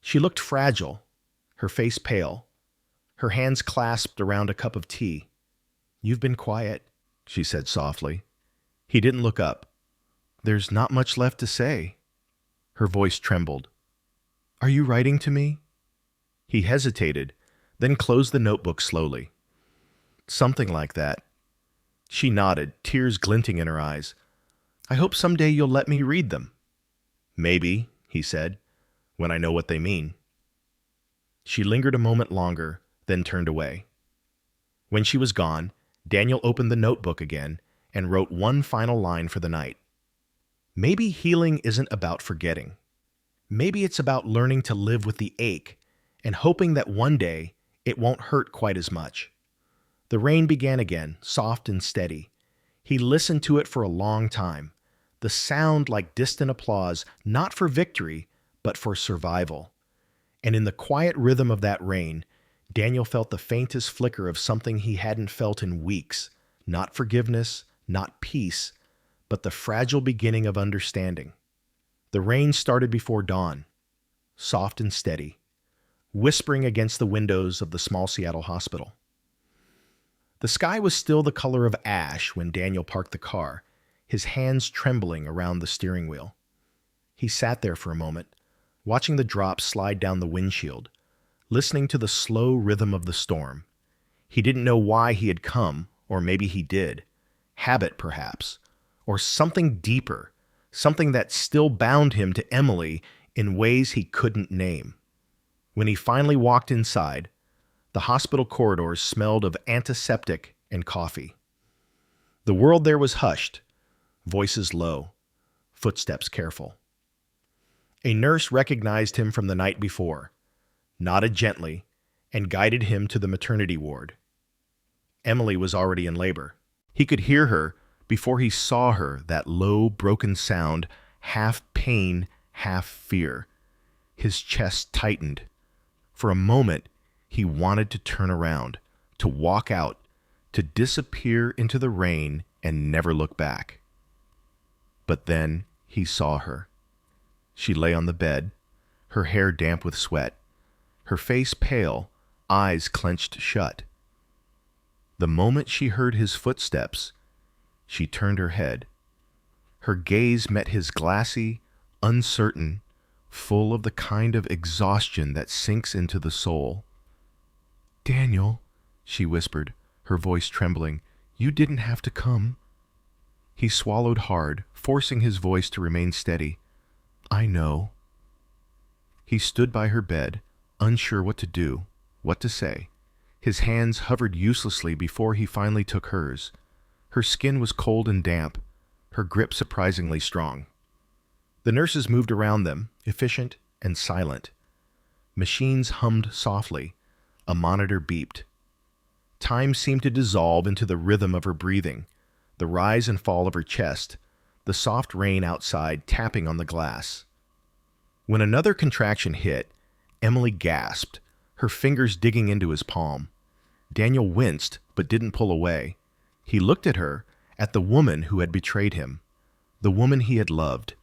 Speaker 1: She looked fragile, her face pale, her hands clasped around a cup of tea. "You've been quiet," she said softly. He didn't look up. "There's not much left to say." Her voice trembled. "Are you writing to me?" He hesitated, then closed the notebook slowly. "Something like that." She nodded, tears glinting in her eyes. "I hope someday you'll let me read them." "Maybe," he said, "when I know what they mean." She lingered a moment longer, then turned away. When she was gone, Daniel opened the notebook again and wrote one final line for the night. Maybe healing isn't about forgetting. Maybe it's about learning to live with the ache and hoping that one day it won't hurt quite as much. The rain began again, soft and steady. He listened to it for a long time, the sound like distant applause, not for victory, but for survival. And in the quiet rhythm of that rain, Daniel felt the faintest flicker of something he hadn't felt in weeks, not forgiveness, not peace, but the fragile beginning of understanding. The rain started before dawn, soft and steady, whispering against the windows of the small Seattle hospital. The sky was still the color of ash when Daniel parked the car, his hands trembling around the steering wheel. He sat there for a moment, watching the drops slide down the windshield, listening to the slow rhythm of the storm. He didn't know why he had come, or maybe he did. Habit, perhaps, or something deeper, something that still bound him to Emily in ways he couldn't name. When he finally walked inside, the hospital corridors smelled of antiseptic and coffee. The world there was hushed, voices low, footsteps careful. A nurse recognized him from the night before, nodded gently, and guided him to the maternity ward. Emily was already in labor. He could hear her before he saw her, that low, broken sound, half pain, half fear. His chest tightened. For a moment, he wanted to turn around, to walk out, to disappear into the rain and never look back. But then he saw her. She lay on the bed, her hair damp with sweat, her face pale, eyes clenched shut. The moment she heard his footsteps, she turned her head. Her gaze met his glassy, uncertain, full of the kind of exhaustion that sinks into the soul. "Daniel," she whispered, her voice trembling, "you didn't have to come." He swallowed hard, forcing his voice to remain steady. "I know." He stood by her bed, unsure what to do, what to say. His hands hovered uselessly before he finally took hers. Her skin was cold and damp, her grip surprisingly strong. The nurses moved around them, efficient and silent. Machines hummed softly. A monitor beeped. Time seemed to dissolve into the rhythm of her breathing, the rise and fall of her chest, the soft rain outside tapping on the glass. When another contraction hit, Emily gasped, her fingers digging into his palm. Daniel winced, but didn't pull away. He looked at her, at the woman who had betrayed him, the woman he had loved,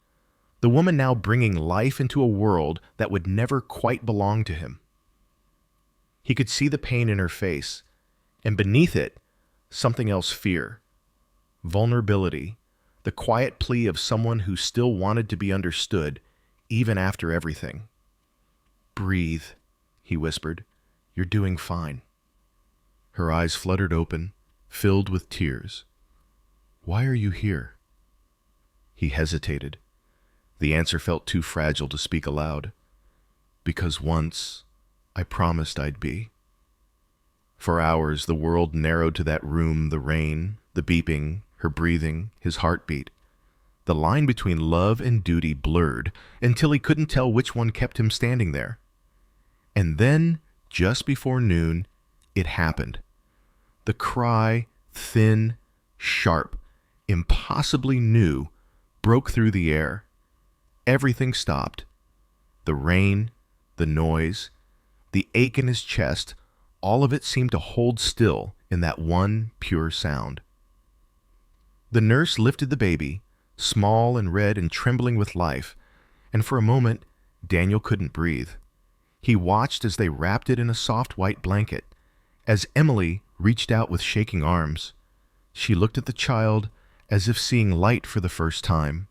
Speaker 1: the woman now bringing life into a world that would never quite belong to him. He could see the pain in her face, and beneath it, something else: fear, vulnerability, the quiet plea of someone who still wanted to be understood, even after everything. "Breathe," he whispered. "You're doing fine." Her eyes fluttered open, filled with tears. "Why are you here?" He hesitated. The answer felt too fragile to speak aloud. "Because once I promised I'd be." For hours, the world narrowed to that room, the rain, the beeping, her breathing, his heartbeat. The line between love and duty blurred until he couldn't tell which one kept him standing there. And then, just before noon, it happened. The cry, thin, sharp, impossibly new, broke through the air. Everything stopped. The rain, the noise, the ache in his chest, all of it seemed to hold still in that one pure sound. The nurse lifted the baby, small and red and trembling with life, and for a moment, Daniel couldn't breathe. He watched as they wrapped it in a soft white blanket. As Emily reached out with shaking arms, she looked at the child as if seeing light for the first time.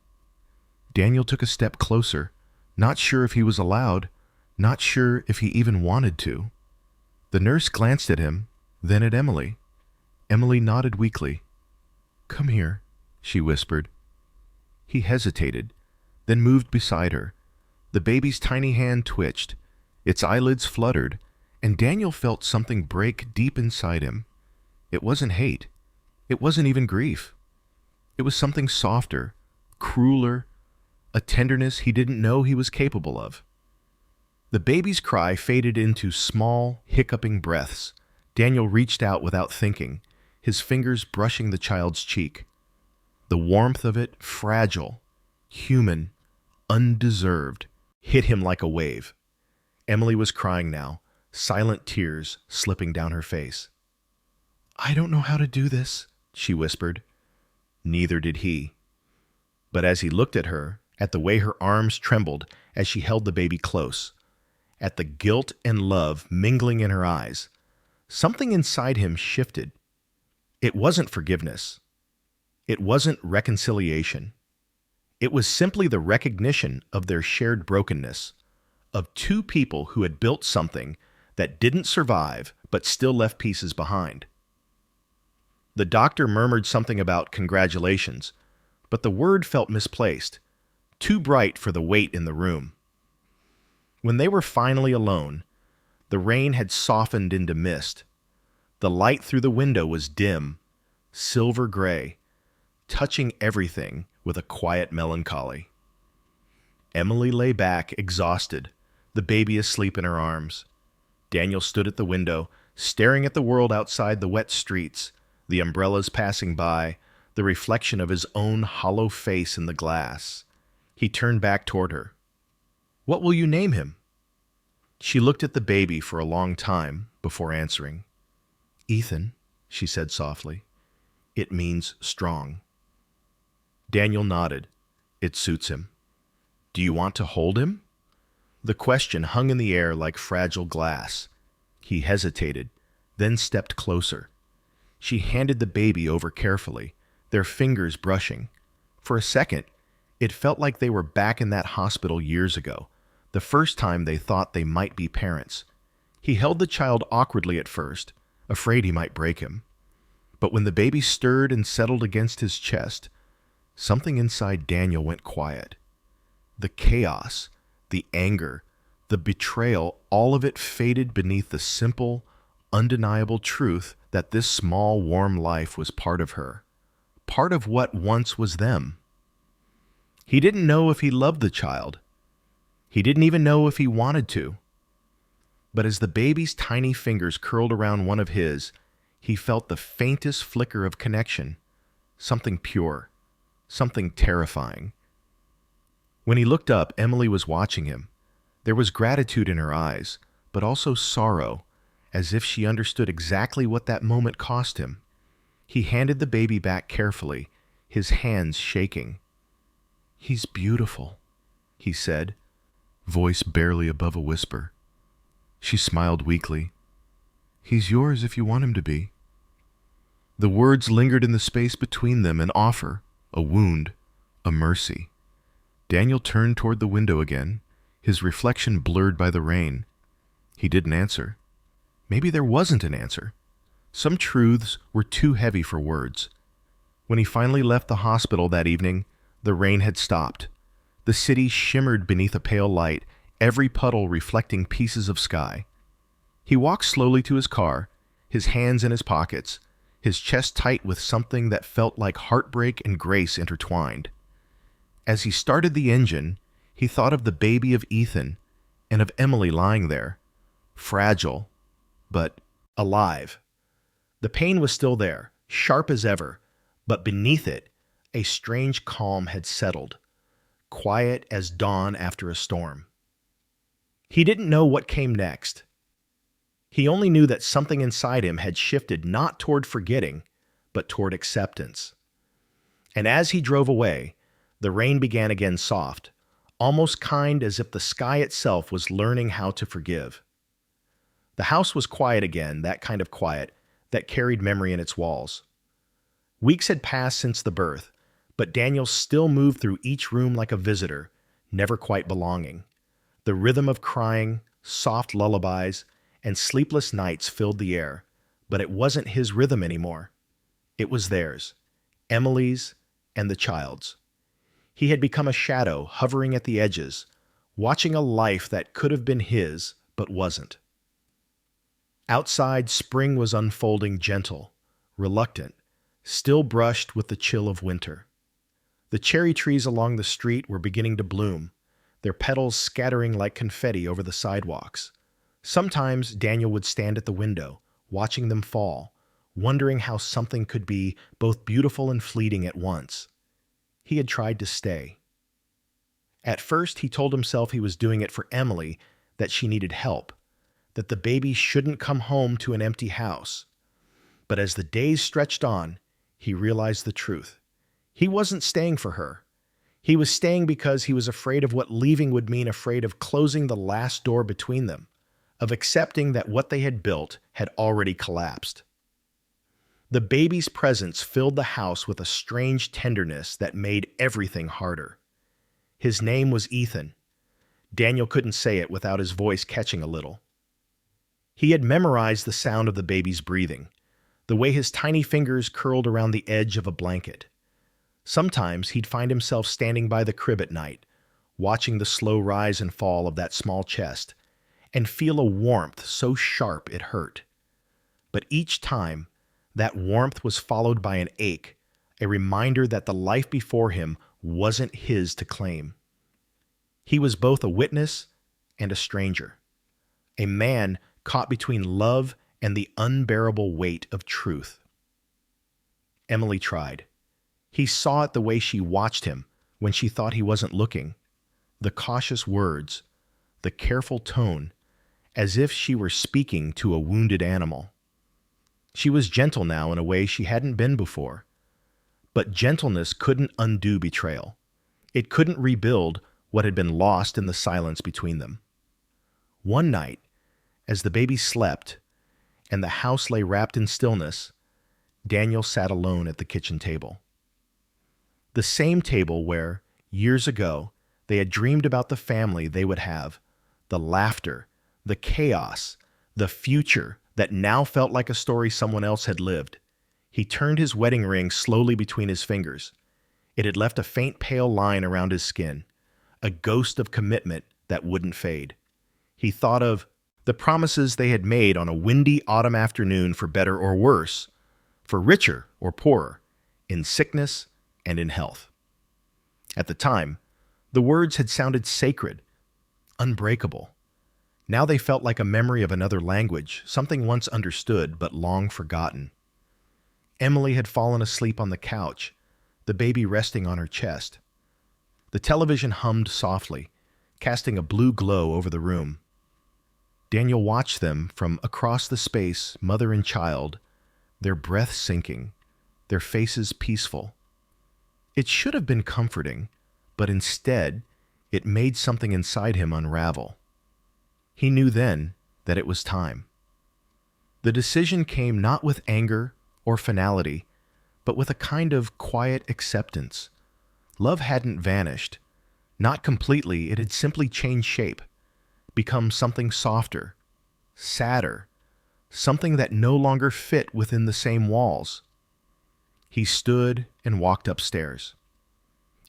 Speaker 1: Daniel took a step closer, not sure if he was allowed, not sure if he even wanted to. The nurse glanced at him, then at Emily. Emily nodded weakly. "Come here," she whispered. He hesitated, then moved beside her. The baby's tiny hand twitched. Its eyelids fluttered, and Daniel felt something break deep inside him. It wasn't hate. It wasn't even grief. It was something softer, crueler, a tenderness he didn't know he was capable of. The baby's cry faded into small, hiccuping breaths. Daniel reached out without thinking, his fingers brushing the child's cheek. The warmth of it, fragile, human, undeserved, hit him like a wave. Emily was crying now, silent tears slipping down her face. "I don't know how to do this," she whispered. Neither did he. But as he looked at her, at the way her arms trembled as she held the baby close, at the guilt and love mingling in her eyes, something inside him shifted. It wasn't forgiveness. It wasn't reconciliation. It was simply the recognition of their shared brokenness, of two people who had built something that didn't survive but still left pieces behind. The doctor murmured something about congratulations, but the word felt misplaced, too bright for the weight in the room. When they were finally alone, the rain had softened into mist. The light through the window was dim, silver gray, touching everything with a quiet melancholy. Emily lay back, exhausted, the baby asleep in her arms. Daniel stood at the window, staring at the world outside, the wet streets, the umbrellas passing by, the reflection of his own hollow face in the glass. He turned back toward her. "What will you name him?" She looked at the baby for a long time before answering. "Ethan," she said softly. "It means strong." Daniel nodded. "It suits him." "Do you want to hold him?" The question hung in the air like fragile glass. He hesitated, then stepped closer. She handed the baby over carefully, their fingers brushing. For a second, it felt like they were back in that hospital years ago, the first time they thought they might be parents. He held the child awkwardly at first, afraid he might break him. But when the baby stirred and settled against his chest, something inside Daniel went quiet. The chaos, the anger, the betrayal, all of it faded beneath the simple, undeniable truth that this small, warm life was part of her, part of what once was them. He didn't know if he loved the child. He didn't even know if he wanted to. But as the baby's tiny fingers curled around one of his, he felt the faintest flicker of connection, something pure, something terrifying. When he looked up, Emily was watching him. There was gratitude in her eyes, but also sorrow, as if she understood exactly what that moment cost him. He handed the baby back carefully, his hands shaking. "He's beautiful," he said, voice barely above a whisper. She smiled weakly. "He's yours if you want him to be." The words lingered in the space between them, an offer, a wound, a mercy. Daniel turned toward the window again, his reflection blurred by the rain. He didn't answer. Maybe there wasn't an answer. Some truths were too heavy for words. When he finally left the hospital that evening, the rain had stopped. The city shimmered beneath a pale light, every puddle reflecting pieces of sky. He walked slowly to his car, his hands in his pockets, his chest tight with something that felt like heartbreak and grace intertwined. As he started the engine, he thought of the baby of Ethan and of Emily lying there, fragile, but alive. The pain was still there, sharp as ever, but beneath it, a strange calm had settled, quiet as dawn after a storm. He didn't know what came next. He only knew that something inside him had shifted not toward forgetting, but toward acceptance. And as he drove away, the rain began again soft, almost kind as if the sky itself was learning how to forgive. The house was quiet again, that kind of quiet that carried memory in its walls. Weeks had passed since the birth, but Daniel still moved through each room like a visitor, never quite belonging. The rhythm of crying, soft lullabies, and sleepless nights filled the air, but it wasn't his rhythm anymore. It was theirs, Emily's and the child's. He had become a shadow hovering at the edges, watching a life that could have been his but wasn't. Outside, spring was unfolding gentle, reluctant, still brushed with the chill of winter. The cherry trees along the street were beginning to bloom, their petals scattering like confetti over the sidewalks. Sometimes Daniel would stand at the window, watching them fall, wondering how something could be both beautiful and fleeting at once. He had tried to stay. At first, he told himself he was doing it for Emily, that she needed help, that the baby shouldn't come home to an empty house. But as the days stretched on, he realized the truth. He wasn't staying for her. He was staying because he was afraid of what leaving would mean, afraid of closing the last door between them, of accepting that what they had built had already collapsed. The baby's presence filled the house with a strange tenderness that made everything harder. His name was Ethan. Daniel couldn't say it without his voice catching a little. He had memorized the sound of the baby's breathing, the way his tiny fingers curled around the edge of a blanket. Sometimes he'd find himself standing by the crib at night, watching the slow rise and fall of that small chest, and feel a warmth so sharp it hurt. But each time, that warmth was followed by an ache, a reminder that the life before him wasn't his to claim. He was both a witness and a stranger, a man caught between love and the unbearable weight of truth. Emily tried. He saw it the way she watched him when she thought he wasn't looking, the cautious words, the careful tone, as if she were speaking to a wounded animal. She was gentle now in a way she hadn't been before. But gentleness couldn't undo betrayal. It couldn't rebuild what had been lost in the silence between them. One night, as the baby slept and the house lay wrapped in stillness, Daniel sat alone at the kitchen table. The same table where, years ago, they had dreamed about the family they would have, the laughter, the chaos, the future that now felt like a story someone else had lived. He turned his wedding ring slowly between his fingers. It had left a faint pale line around his skin, a ghost of commitment that wouldn't fade. He thought of the promises they had made on a windy autumn afternoon, for better or worse, for richer or poorer, in sickness and in health. At the time, the words had sounded sacred, unbreakable. Now they felt like a memory of another language, something once understood but long forgotten. Emily had fallen asleep on the couch, the baby resting on her chest. The television hummed softly, casting a blue glow over the room. Daniel watched them from across the space, mother and child, their breath sinking, their faces peaceful. It should have been comforting, but instead, it made something inside him unravel. He knew then that it was time. The decision came not with anger or finality, but with a kind of quiet acceptance. Love hadn't vanished. Not completely, it had simply changed shape, become something softer, sadder, something that no longer fit within the same walls. He stood and walked upstairs.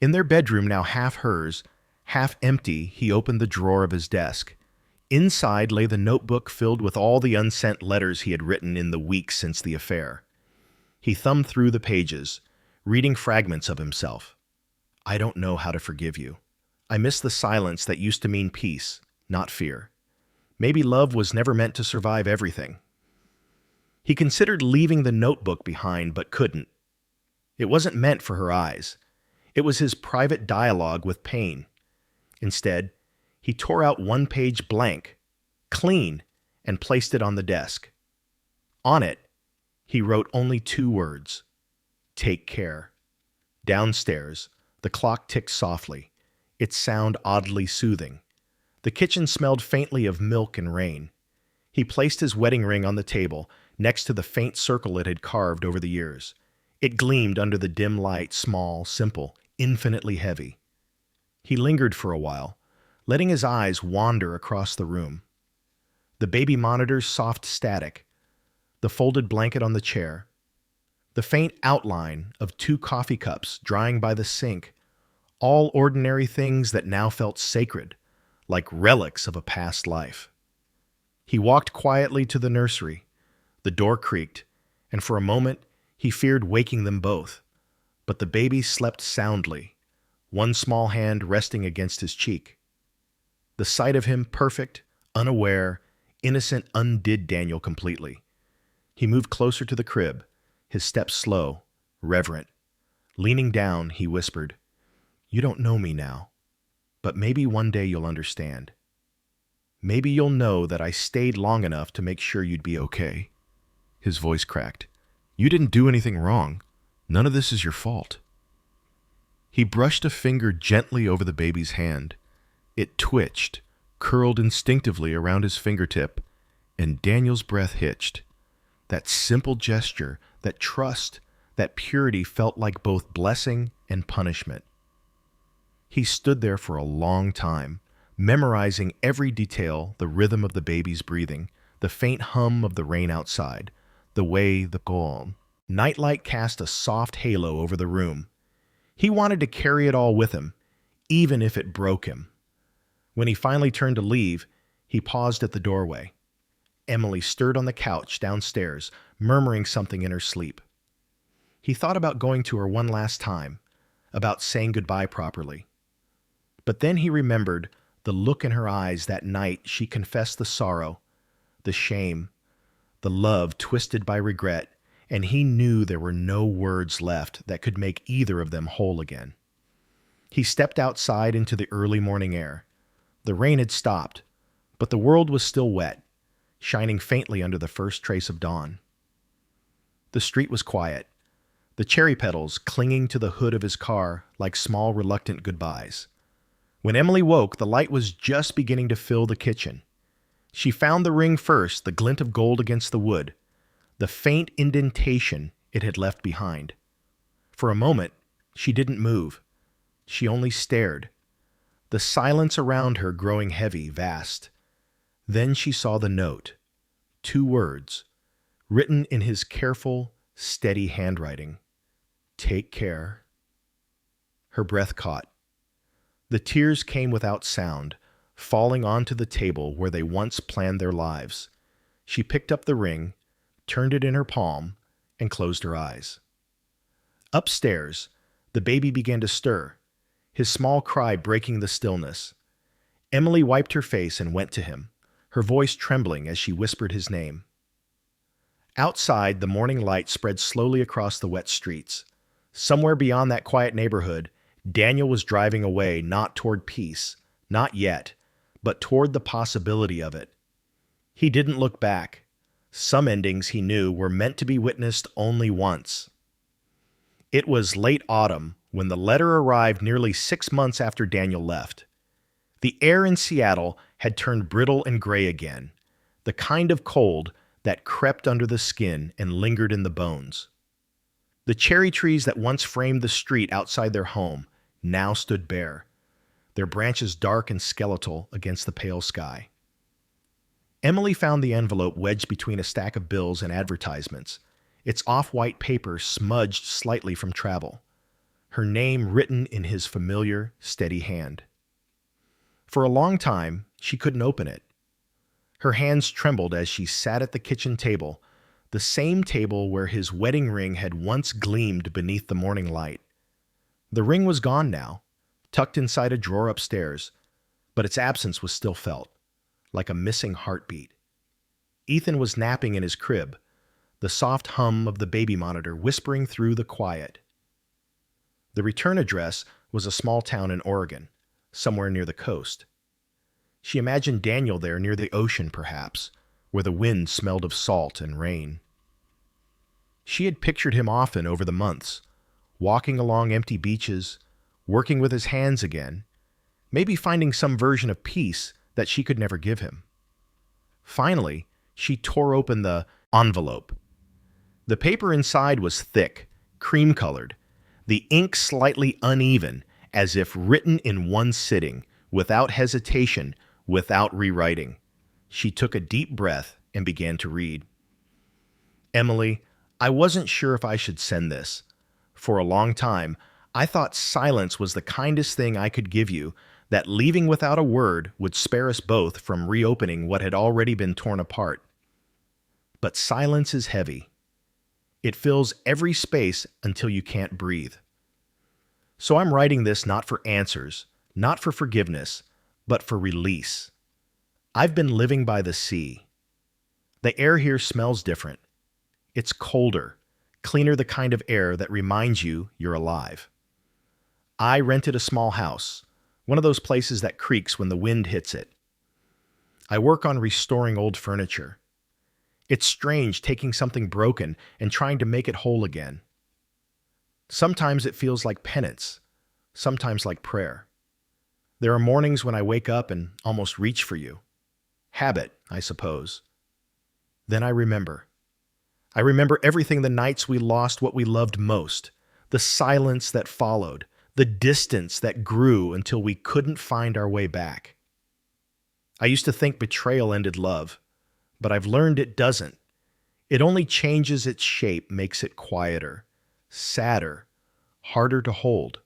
Speaker 1: In their bedroom, now half hers, half empty, he opened the drawer of his desk. Inside lay the notebook filled with all the unsent letters he had written in the weeks since the affair. He thumbed through the pages, reading fragments of himself. I don't know how to forgive you. I miss the silence that used to mean peace, not fear. Maybe love was never meant to survive everything. He considered leaving the notebook behind, but couldn't. It wasn't meant for her eyes. It was his private dialogue with pain. Instead, he tore out one page blank, clean, and placed it on the desk. On it, he wrote only 2 words: take care. Downstairs, the clock ticked softly, its sound oddly soothing. The kitchen smelled faintly of milk and rain. He placed his wedding ring on the table, next to the faint circle it had carved over the years. It gleamed under the dim light, small, simple, infinitely heavy. He lingered for a while, letting his eyes wander across the room. The baby monitor's soft static, the folded blanket on the chair, the faint outline of 2 coffee cups drying by the sink, all ordinary things that now felt sacred, like relics of a past life. He walked quietly to the nursery. The door creaked, and for a moment he feared waking them both. But the baby slept soundly, one small hand resting against his cheek. The sight of him, perfect, unaware, innocent, undid Daniel completely. He moved closer to the crib, his steps slow, reverent. Leaning down, he whispered, "You don't know me now, but maybe one day you'll understand. Maybe you'll know that I stayed long enough to make sure you'd be okay." His voice cracked. "You didn't do anything wrong. None of this is your fault." He brushed a finger gently over the baby's hand. It twitched, curled instinctively around his fingertip, and Daniel's breath hitched. That simple gesture, that trust, that purity felt like both blessing and punishment. He stood there for a long time, memorizing every detail, the rhythm of the baby's breathing, the faint hum of the rain outside, the way the calm nightlight cast a soft halo over the room. He wanted to carry it all with him, even if it broke him. When he finally turned to leave, he paused at the doorway. Emily stirred on the couch downstairs, murmuring something in her sleep. He thought about going to her one last time, about saying goodbye properly. But then he remembered the look in her eyes that night she confessed the sorrow, the shame, the love twisted by regret, and he knew there were no words left that could make either of them whole again. He stepped outside into the early morning air. The rain had stopped, but the world was still wet, shining faintly under the first trace of dawn. The street was quiet, the cherry petals clinging to the hood of his car like small reluctant goodbyes. When Emily woke, the light was just beginning to fill the kitchen. She found the ring first, the glint of gold against the wood, the faint indentation it had left behind. For a moment, she didn't move. She only stared, the silence around her growing heavy, vast. Then she saw the note, 2 words, written in his careful, steady handwriting. "Take care." Her breath caught. The tears came without sound, falling onto the table where they once planned their lives. She picked up the ring, turned it in her palm, and closed her eyes. Upstairs, the baby began to stir, his small cry breaking the stillness. Emily wiped her face and went to him, her voice trembling as she whispered his name. Outside, the morning light spread slowly across the wet streets. Somewhere beyond that quiet neighborhood, Daniel was driving away, not toward peace, not yet, but toward the possibility of it. He didn't look back. Some endings, he knew, were meant to be witnessed only once. It was late autumn when the letter arrived nearly 6 months after Daniel left. The air in Seattle had turned brittle and gray again, the kind of cold that crept under the skin and lingered in the bones. The cherry trees that once framed the street outside their home now stood bare, their branches dark and skeletal against the pale sky. Emily found the envelope wedged between a stack of bills and advertisements, its off-white paper smudged slightly from travel, her name written in his familiar, steady hand. For a long time, she couldn't open it. Her hands trembled as she sat at the kitchen table, the same table where his wedding ring had once gleamed beneath the morning light. The ring was gone now, tucked inside a drawer upstairs, but its absence was still felt, like a missing heartbeat. Ethan was napping in his crib, the soft hum of the baby monitor whispering through the quiet. The return address was a small town in Oregon, somewhere near the coast. She imagined Daniel there near the ocean, perhaps, where the wind smelled of salt and rain. She had pictured him often over the months, walking along empty beaches, working with his hands again, maybe finding some version of peace that she could never give him. Finally, she tore open the envelope. The paper inside was thick, cream-colored, the ink slightly uneven, as if written in one sitting, without hesitation, without rewriting. She took a deep breath and began to read. Emily, I wasn't sure if I should send this. For a long time, I thought silence was the kindest thing I could give you, that leaving without a word would spare us both from reopening what had already been torn apart. But silence is heavy. It fills every space until you can't breathe. So I'm writing this not for answers, not for forgiveness, but for release. I've been living by the sea. The air here smells different. It's colder, cleaner, the kind of air that reminds you you're alive. I rented a small house, one of those places that creaks when the wind hits it. I work on restoring old furniture. It's strange taking something broken and trying to make it whole again. Sometimes it feels like penance, sometimes like prayer. There are mornings when I wake up and almost reach for you. Habit, I suppose. Then I remember. I remember everything, the nights we lost what we loved most, the silence that followed, the distance that grew until we couldn't find our way back. I used to think betrayal ended love, but I've learned it doesn't. It only changes its shape, makes it quieter, sadder, harder to hold.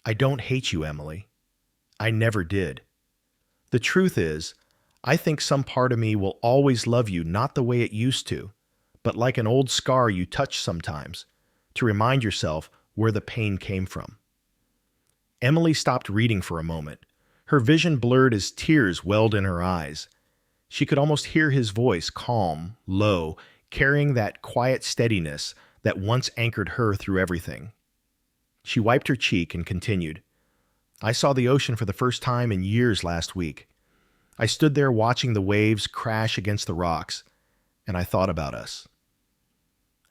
Speaker 1: I don't hate you, Emily. I never did. The truth is, I think some part of me will always love you not the way it used to, but like an old scar you touch sometimes, to remind yourself where the pain came from. Emily stopped reading for a moment. Her vision blurred as tears welled in her eyes. She could almost hear his voice, calm, low, carrying that quiet steadiness that once anchored her through everything. She wiped her cheek and continued. I saw the ocean for the first time in years last week. I stood there watching the waves crash against the rocks, and I thought about us.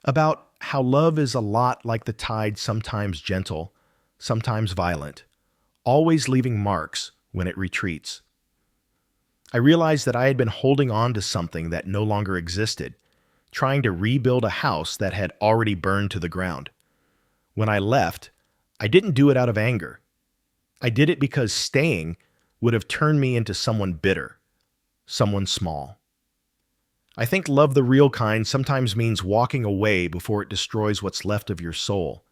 Speaker 1: About how love is a lot like the tide, sometimes gentle, sometimes violent, always leaving marks when it retreats. I realized that I had been holding on to something that no longer existed, trying to rebuild a house that had already burned to the ground. When I left, I didn't do it out of anger. I did it because staying would have turned me into someone bitter, someone small. I think love, the real kind, sometimes means walking away before it destroys what's left of your soul.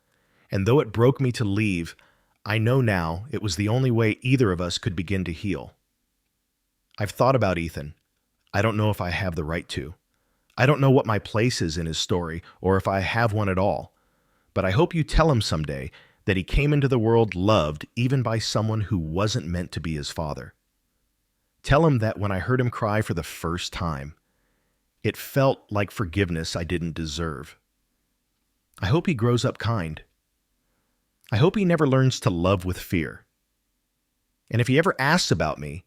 Speaker 1: And though it broke me to leave, I know now it was the only way either of us could begin to heal. I've thought about Ethan. I don't know if I have the right to. I don't know what my place is in his story, or if I have one at all. But I hope you tell him someday that he came into the world loved even by someone who wasn't meant to be his father. Tell him that when I heard him cry for the first time, it felt like forgiveness I didn't deserve. I hope he grows up kind. I hope he never learns to love with fear. And if he ever asks about me,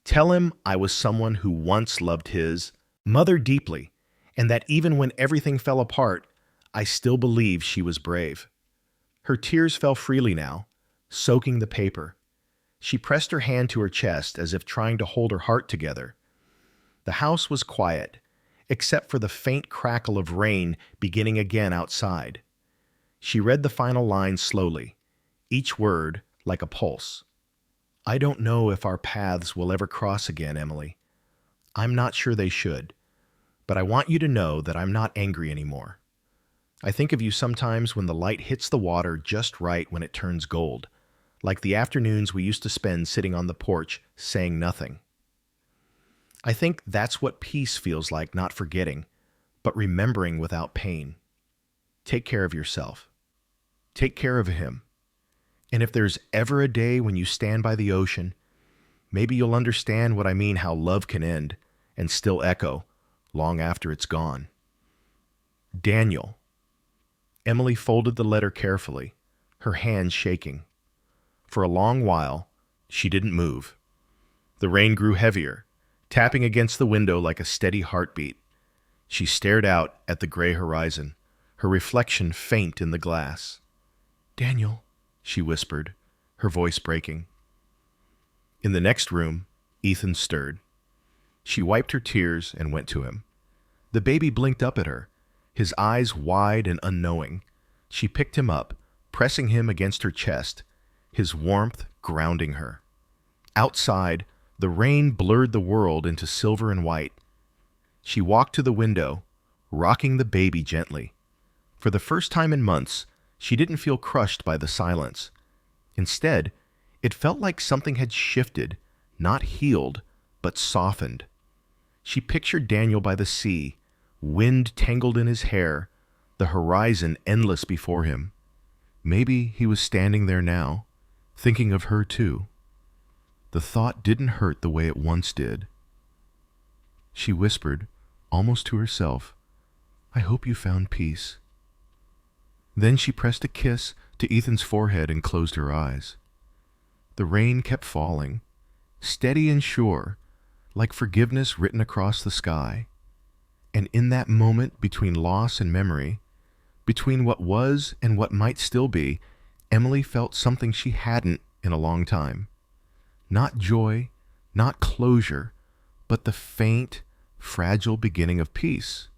Speaker 1: tell him I was someone who once loved his mother deeply, and that even when everything fell apart, I still believe she was brave. Her tears fell freely now, soaking the paper. She pressed her hand to her chest as if trying to hold her heart together. The house was quiet, except for the faint crackle of rain beginning again outside. She read the final line slowly, each word like a pulse. I don't know if our paths will ever cross again, Emily. I'm not sure they should, but I want you to know that I'm not angry anymore. I think of you sometimes when the light hits the water just right when it turns gold, like the afternoons we used to spend sitting on the porch saying nothing. I think that's what peace feels like, not forgetting, but remembering without pain. Take care of yourself. Take care of him. And if there's ever a day when you stand by the ocean, maybe you'll understand what I mean, how love can end and still echo long after it's gone. Daniel. Emily folded the letter carefully, her hands shaking. For a long while, she didn't move. The rain grew heavier, tapping against the window like a steady heartbeat. She stared out at the gray horizon, her reflection faint in the glass. "Daniel," she whispered, her voice breaking. In the next room, Ethan stirred. She wiped her tears and went to him. The baby blinked up at her, his eyes wide and unknowing. She picked him up, pressing him against her chest, his warmth grounding her. Outside, the rain blurred the world into silver and white. She walked to the window, rocking the baby gently. For the first time in months, she didn't feel crushed by the silence. Instead, it felt like something had shifted, not healed, but softened. She pictured Daniel by the sea, wind tangled in his hair, the horizon endless before him. Maybe he was standing there now, thinking of her too. The thought didn't hurt the way it once did. She whispered, almost to herself, "I hope you found peace." Then she pressed a kiss to Ethan's forehead and closed her eyes. The rain kept falling, steady and sure, like forgiveness written across the sky. And in that moment between loss and memory, between what was and what might still be, Emily felt something she hadn't in a long time. Not joy, not closure, but the faint, fragile beginning of peace.